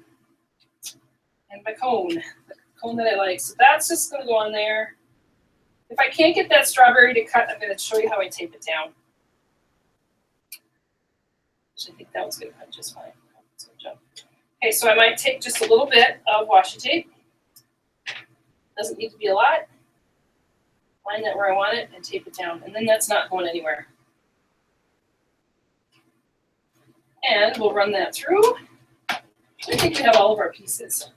and my cone, the cone that I like. So that's just going to go on there. If I can't get that strawberry to cut, I'm going to show you how I tape it down. I think that one's going to cut just fine. Okay, so I might take just a little bit of washi tape. Doesn't need to be a lot. Line that where I want it and tape it down. And then that's not going anywhere. And we'll run that through. I think we have all of our pieces.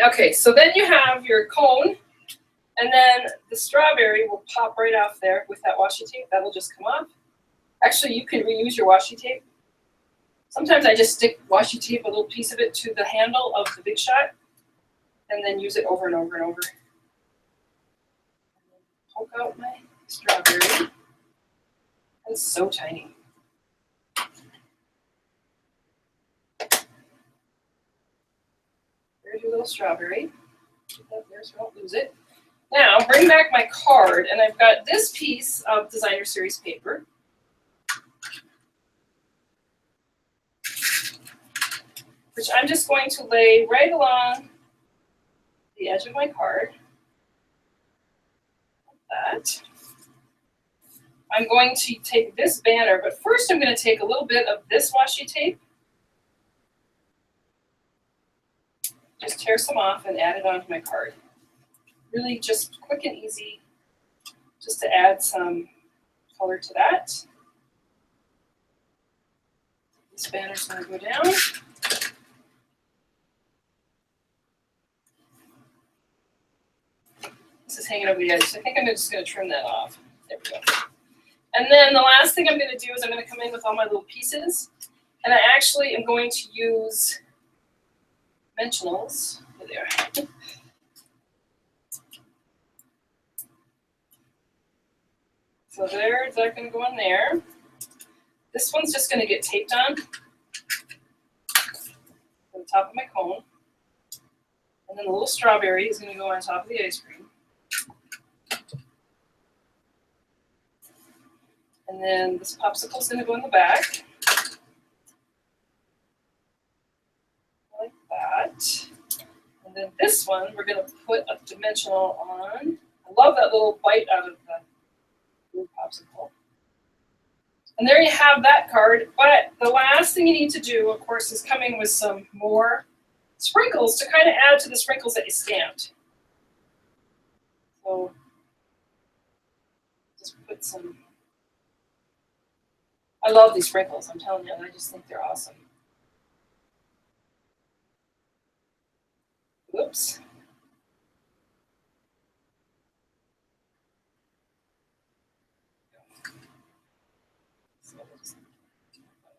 Okay, so then you have your cone, and then the strawberry will pop right off there with that washi tape. That'll just come off. Actually, you can reuse your washi tape. Sometimes I just stick washi tape, a little piece of it, to the handle of the Big Shot, and then use it over and over and over. Poke out my strawberry. It's so tiny. There's your little strawberry. Keep that there so I don't lose it. Now, bring back my card, and I've got this piece of designer series paper. Which I'm just going to lay right along the edge of my card. Like that. I'm going to take this banner, but first I'm going to take a little bit of this washi tape. Just tear some off and add it onto my card. Really just quick and easy, just to add some color to that. This banner's going to go down. This is hanging over the edge, so I think I'm just going to trim that off. There we go. And then the last thing I'm going to do is I'm going to come in with all my little pieces, and I actually am going to use dimensionals. There they are. So there's that going to go on there. This one's just going to get taped on the top of my cone. And then the little strawberry is going to go on top of the ice cream. And then this popsicle is going to go in the back. Like that. And then this one, we're going to put a dimensional on. I love that little bite out of the blue popsicle. And there you have that card. But the last thing you need to do, of course, is come in with some more sprinkles to kind of add to the sprinkles that you stamped. So just put some, I love these sprinkles, I'm telling you, I just think they're awesome. Whoops. So let's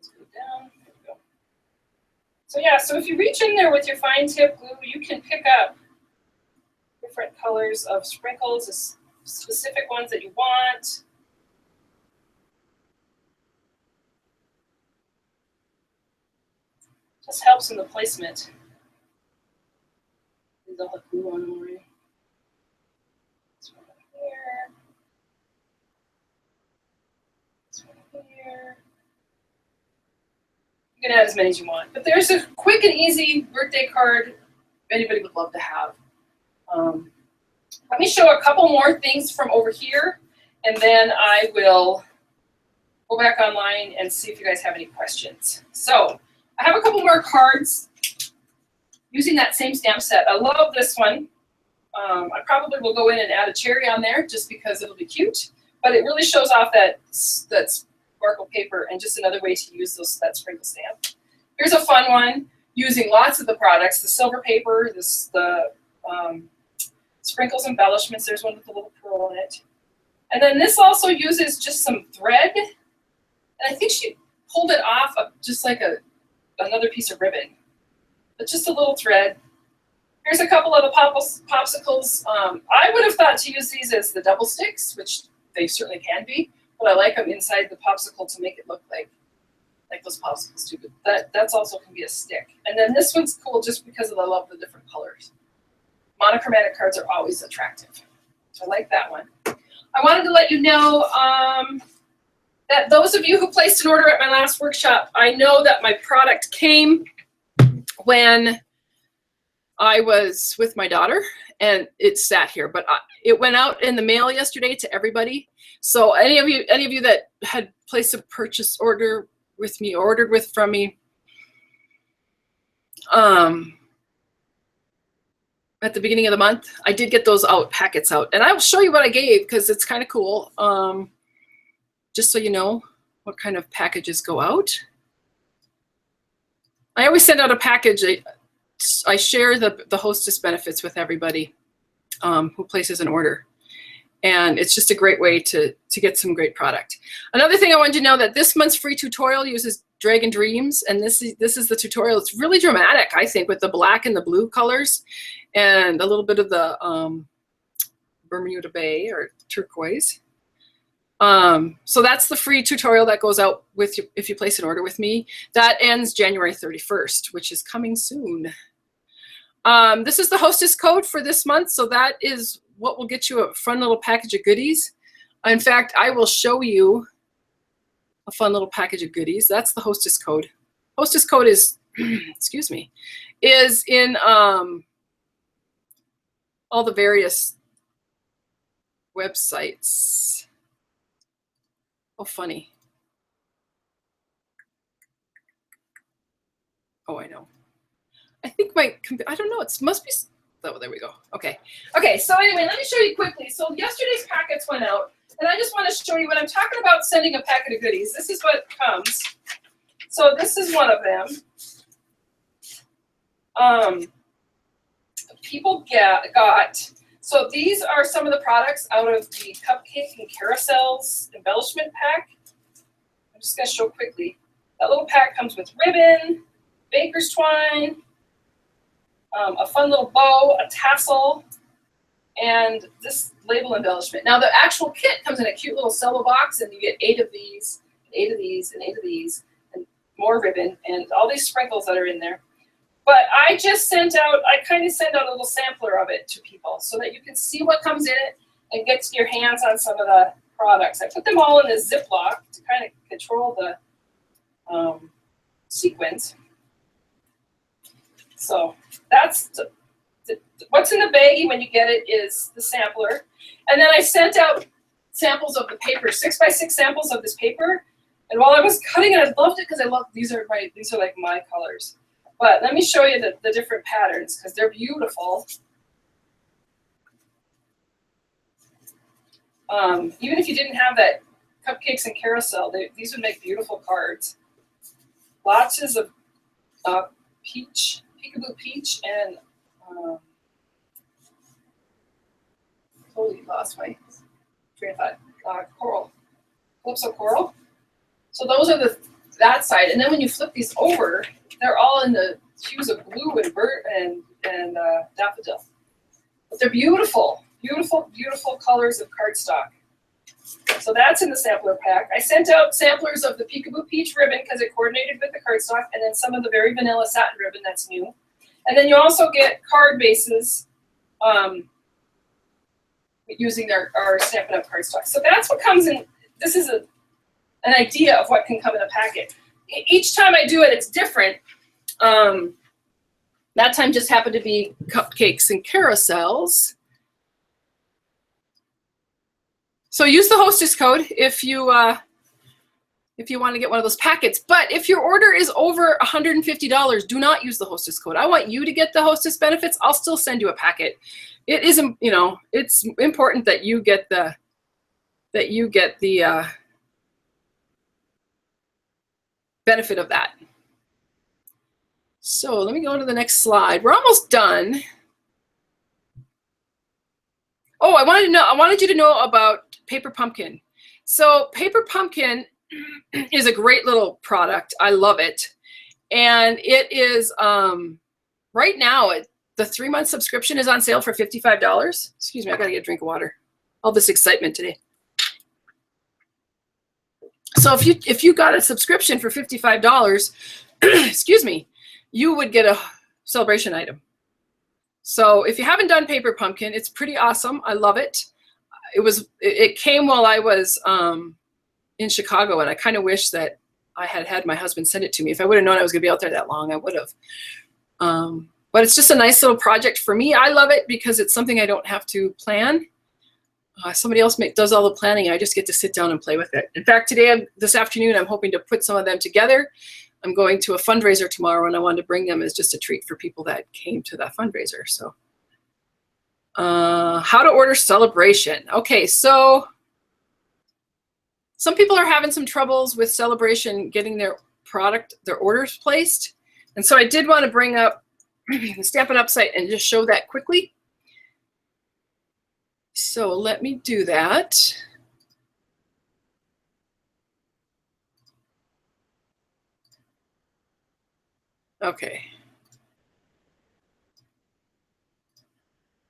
go down. There we go. So yeah, so if you reach in there with your fine tip glue, you can pick up different colors of sprinkles, specific ones that you want. Just helps in the placement. These all have glue on them already. This one here. This one here. You can add as many as you want. But there's a quick and easy birthday card anybody would love to have. Let me show a couple more things from over here, and then I will go back online and see if you guys have any questions. So I have a couple more cards using that same stamp set. I love this one. I probably will go in and add a cherry on there just because it'll be cute, but it really shows off that sparkle paper and just another way to use that sprinkle stamp. Here's a fun one using lots of the products, the silver paper, the sprinkles embellishments. There's one with a little pearl in it. And then this also uses just some thread. And I think she pulled it off of just like another piece of ribbon. But just a little thread. Here's a couple of the popsicles. I would have thought to use these as the double sticks, which they certainly can be. But I like them inside the popsicle to make it look like those popsicles do. But that's also can be a stick. And then this one's cool just because I love the different colors. Monochromatic cards are always attractive. So I like that one. I wanted to let you know that those of you who placed an order at my last workshop, I know that my product came when I was with my daughter, and it sat here. But it went out in the mail yesterday to everybody. So any of you that had placed a purchase order with me, ordered from me, at the beginning of the month, I did get those packets out. And I will show you what I gave because it's kind of cool. Just so you know what kind of packages go out. I always send out a package. I share the hostess benefits with everybody who places an order. And it's just a great way to get some great product. Another thing I wanted you to know that this month's free tutorial uses Dragon Dreams, and this is the tutorial. It's really dramatic, I think, with the black and the blue colors and a little bit of the Bermuda Bay or turquoise. So that's the free tutorial that goes out with you if you place an order with me. That ends January 31st, which is coming soon. This is the hostess code for this month, so that is what will get you a fun little package of goodies. In fact, I will show you a fun little package of goodies. That's the hostess code. Hostess code is, excuse me, is in all the various websites. Oh, funny. Oh, I know. I think I don't know, it must be, oh, there we go. Okay. Okay, so anyway, let me show you quickly. So yesterday's packets went out, and I just want to show you when I'm talking about sending a packet of goodies, this is what comes. So this is one of them. People got, so these are some of the products out of the Cupcake and Carousels embellishment pack. I'm just going to show quickly. That little pack comes with ribbon, baker's twine, a fun little bow, a tassel, and this label embellishment. Now the actual kit comes in a cute little cello box, and you get 8 of these, 8 of these, and 8 of these, and more ribbon, and all these sprinkles that are in there. But I just sent out, I kind of send out a little sampler of it to people so that you can see what comes in it and get your hands on some of the products. I put them all in a Ziploc to kind of control the sequence. So that's what's in the baggie when you get it is the sampler. And then I sent out samples of the paper, 6x6 samples of this paper. And while I was cutting it, I loved it because I love, these are like my colors. But let me show you the different patterns because they're beautiful. Even if you didn't have that cupcakes and carousel, these would make beautiful cards. Lots of peach, peekaboo peach, and totally lost my train of thought. Coral, calypso coral. So those are that side, and then when you flip these over, they're all in the hues of blue and daffodil. But they're beautiful, beautiful, beautiful colors of cardstock. So that's in the sampler pack. I sent out samplers of the Peekaboo Peach ribbon because it coordinated with the cardstock, and then some of the very vanilla satin ribbon that's new. And then you also get card bases using our Stampin' Up! Cardstock. So that's what comes in. This is an idea of what can come in a packet. Each time I do it, it's different. That time just happened to be cupcakes and carousels. So use the hostess code if you want to get one of those packets. But if your order is over $150, do not use the hostess code. I want you to get the hostess benefits. I'll still send you a packet. It is, you know, it's important that you get the benefit of that. So let me go to the next slide. We're almost done. Oh, I wanted you to know about Paper Pumpkin. So Paper Pumpkin is a great little product. I love it. And it is, right now, the 3-month subscription is on sale for $55. Excuse me, I gotta get a drink of water. All this excitement today. So if you got a subscription for $55, excuse me, you would get a celebration item. So if you haven't done Paper Pumpkin, it's pretty awesome. I love it. It came while I was in Chicago, and I kind of wish that I had my husband send it to me. If I would have known I was going to be out there that long, I would have. But it's just a nice little project for me. I love it because it's something I don't have to plan. Somebody else does all the planning. I just get to sit down and play with it. In fact, this afternoon, I'm hoping to put some of them together. I'm going to a fundraiser tomorrow, and I wanted to bring them as just a treat for people that came to that fundraiser. So how to order Celebration. Okay, so some people are having some troubles with Celebration getting their orders placed. And so I did want to bring up the Stampin' Up! Site and just show that quickly. So let me do that. Okay.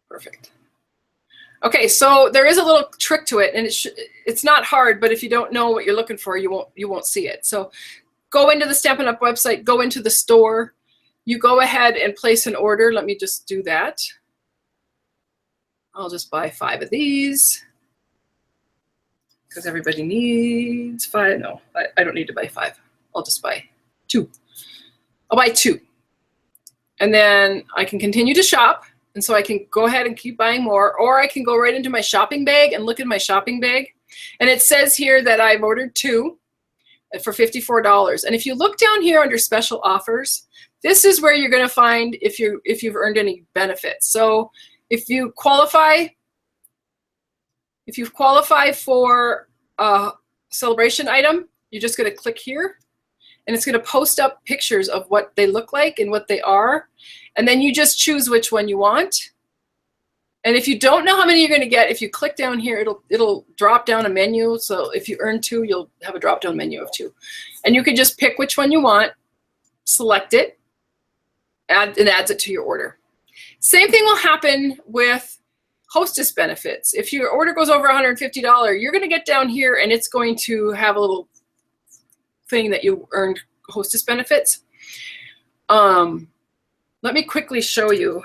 Perfect. Okay, so there is a little trick to it, and it's not hard, but if you don't know what you're looking for, you won't see it. So go into the Stampin' Up! Website, go into the store, you go ahead and place an order. Let me just do that. I'll just buy 5 of these because everybody needs 5. No, I don't need to buy 5. I'll just buy 2. I'll buy 2. And then I can continue to shop. And so I can go ahead and keep buying more, or I can go right into my shopping bag and look at my shopping bag. And it says here that I've ordered 2 for $54. And if you look down here under special offers, this is where you're going to find if you've earned any benefits. So if you qualify for a celebration item, you're just going to click here, and it's going to post up pictures of what they look like and what they are. And then you just choose which one you want. And if you don't know how many you're going to get, if you click down here, it'll drop down a menu. So if you earn 2, you'll have a drop down menu of 2. And you can just pick which one you want, select it, and adds it to your order. Same thing will happen with hostess benefits. If your order goes over $150, you're going to get down here, and it's going to have a little thing that you earned hostess benefits. Let me quickly show you.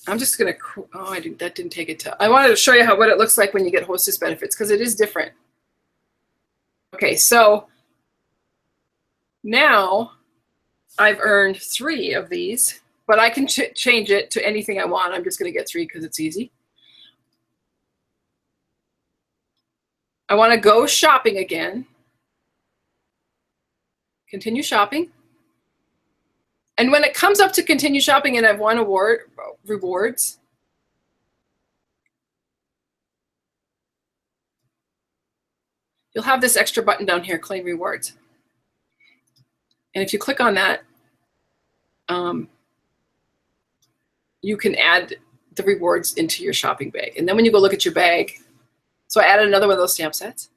I'm just gonna, that didn't take it to, I wanted to show you what it looks like when you get hostess benefits, because it is different. Okay, so now I've earned 3 of these, but I can change it to anything I want. I'm just gonna get 3 because it's easy. I want to go shopping again. Continue shopping. And when it comes up to continue shopping and I've won rewards, you'll have this extra button down here, claim rewards. And if you click on that, you can add the rewards into your shopping bag. And then when you go look at your bag, so I added another one of those stamp sets.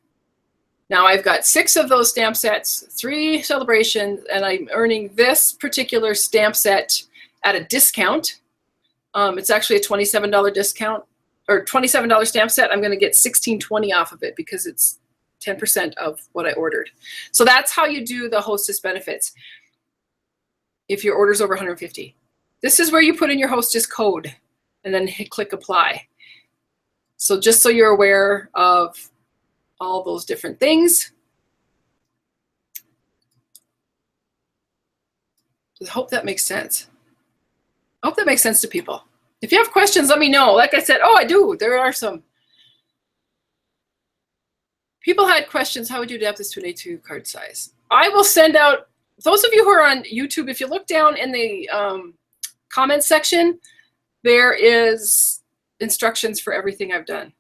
Now I've got 6 of those stamp sets, 3 celebrations, and I'm earning this particular stamp set at a discount. It's actually a $27 discount, or $27 stamp set. I'm gonna get $16.20 off of it because it's 10% of what I ordered. So that's how you do the hostess benefits if your order's over 150. This is where you put in your hostess code and then click apply. So just so you're aware of all those different things. I hope that makes sense. I hope that makes sense to people. If you have questions, let me know. Like I said, oh, I do. There are some. People had questions. How would you adapt this to an A2 card size? I will send out, those of you who are on YouTube, if you look down in the comments section, there is instructions for everything I've done,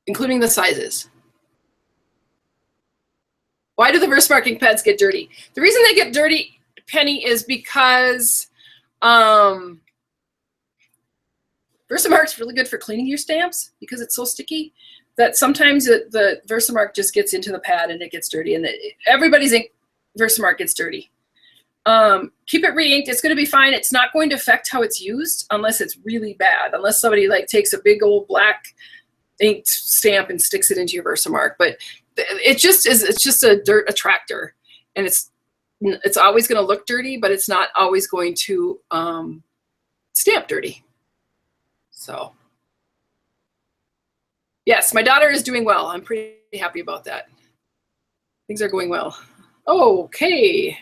including the sizes. Why do the verse marking pads get dirty? The reason they get dirty, Penny, is because Versamark's really good for cleaning your stamps because it's so sticky that sometimes the Versamark just gets into the pad and it gets dirty, and everybody's ink Versamark gets dirty. Keep it re-inked. It's going to be fine. It's not going to affect how it's used unless it's really bad, unless somebody like takes a big old black inked stamp and sticks it into your Versamark. But it just is, it's just a dirt attractor, and it's always going to look dirty, but it's not always going to stamp dirty. So yes, my daughter is doing well. I'm pretty happy about that. Things are going well. Okay.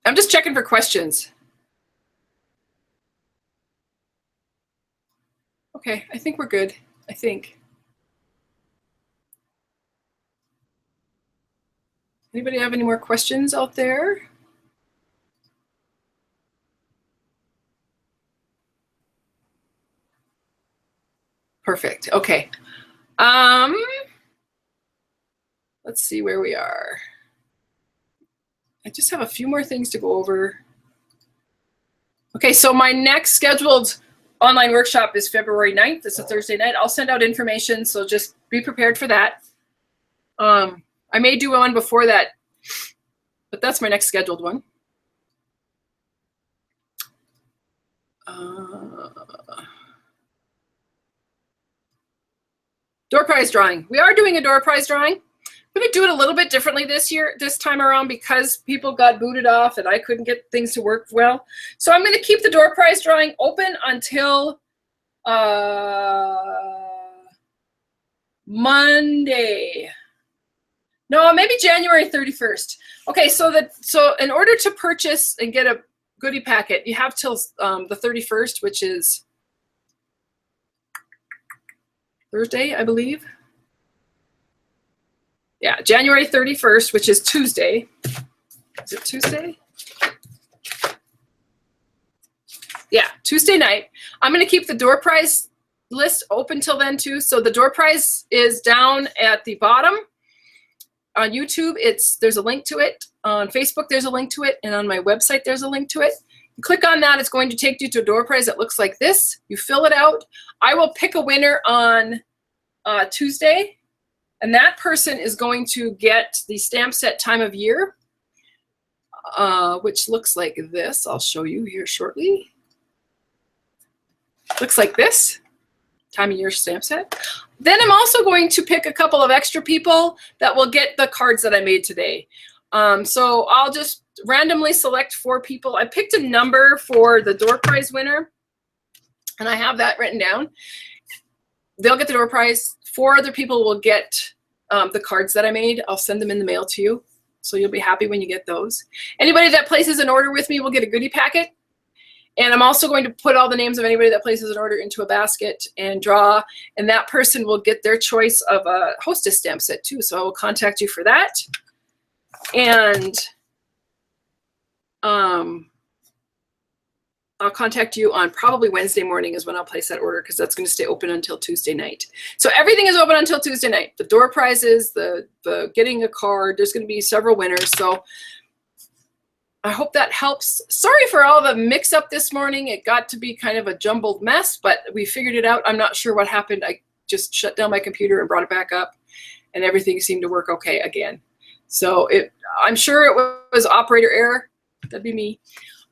I'm just checking for questions. Okay, I think we're good. I think. Anybody have any more questions out there? Perfect. Okay. Let's see where we are. I just have a few more things to go over. Okay, so my next scheduled online workshop is February 9th. It's a Thursday night. I'll send out information, so just be prepared for that. I may do one before that, but that's my next scheduled one. Door prize drawing. We are doing a door prize drawing. I'm going to do it a little bit differently this time around, because people got booted off and I couldn't get things to work well. So I'm going to keep the door prize drawing open until Monday. No, maybe January 31st. Okay, so in order to purchase and get a goodie packet, you have till the 31st, which is Thursday, I believe. Yeah, January 31st, which is Tuesday. Is it Tuesday? Yeah, Tuesday night. I'm going to keep the door prize list open till then too. So the door prize is down at the bottom. On YouTube, there's a link to it. On Facebook, there's a link to it. And on my website, there's a link to it. You click on that, it's going to take you to a door prize that looks like this. You fill it out. I will pick a winner on Tuesday. And that person is going to get the stamp set time of year, which looks like this. I'll show you here shortly. Looks like this, time of year stamp set. Then I'm also going to pick a couple of extra people that will get the cards that I made today. So I'll just randomly select 4 people. I picked a number for the door prize winner, and I have that written down. They'll get the door prize. 4 other people will get the cards that I made. I'll send them in the mail to you, so you'll be happy when you get those. Anybody that places an order with me will get a goodie packet. And I'm also going to put all the names of anybody that places an order into a basket and draw, and that person will get their choice of a hostess stamp set too. So I will contact you for that. And I'll contact you on probably Wednesday morning is when I'll place that order, because that's going to stay open until Tuesday night. So everything is open until Tuesday night. The door prizes, the getting a card, there's going to be several winners. So I hope that helps. Sorry for all the mix up this morning. It got to be kind of a jumbled mess, but we figured it out. I'm not sure what happened. I just shut down my computer and brought it back up, and everything seemed to work okay again. So I'm sure it was operator error. That'd be me.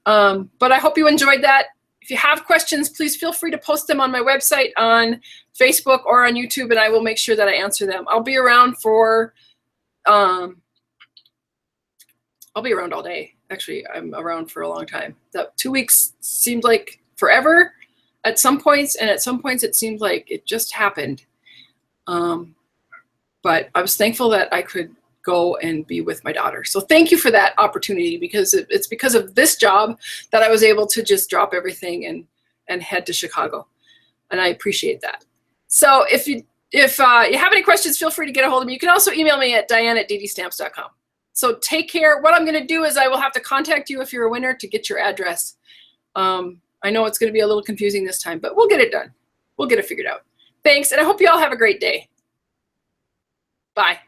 But I hope you enjoyed that. If you have questions, please feel free to post them on my website, on Facebook, or on YouTube, and I will make sure that I answer them. I'll be around for, I'll be around all day. Actually, I'm around for a long time. That 2 weeks seemed like forever at some points, and at some points it seemed like it just happened. But I was thankful that I could go and be with my daughter. So thank you for that opportunity, because it's because of this job that I was able to just drop everything and head to Chicago. And I appreciate that. So if you have any questions, feel free to get a hold of me. You can also email me at diane@DDStamps.com. So take care. What I'm going to do is I will have to contact you if you're a winner to get your address. I know it's going to be a little confusing this time, but we'll get it done. We'll get it figured out. Thanks, and I hope you all have a great day. Bye.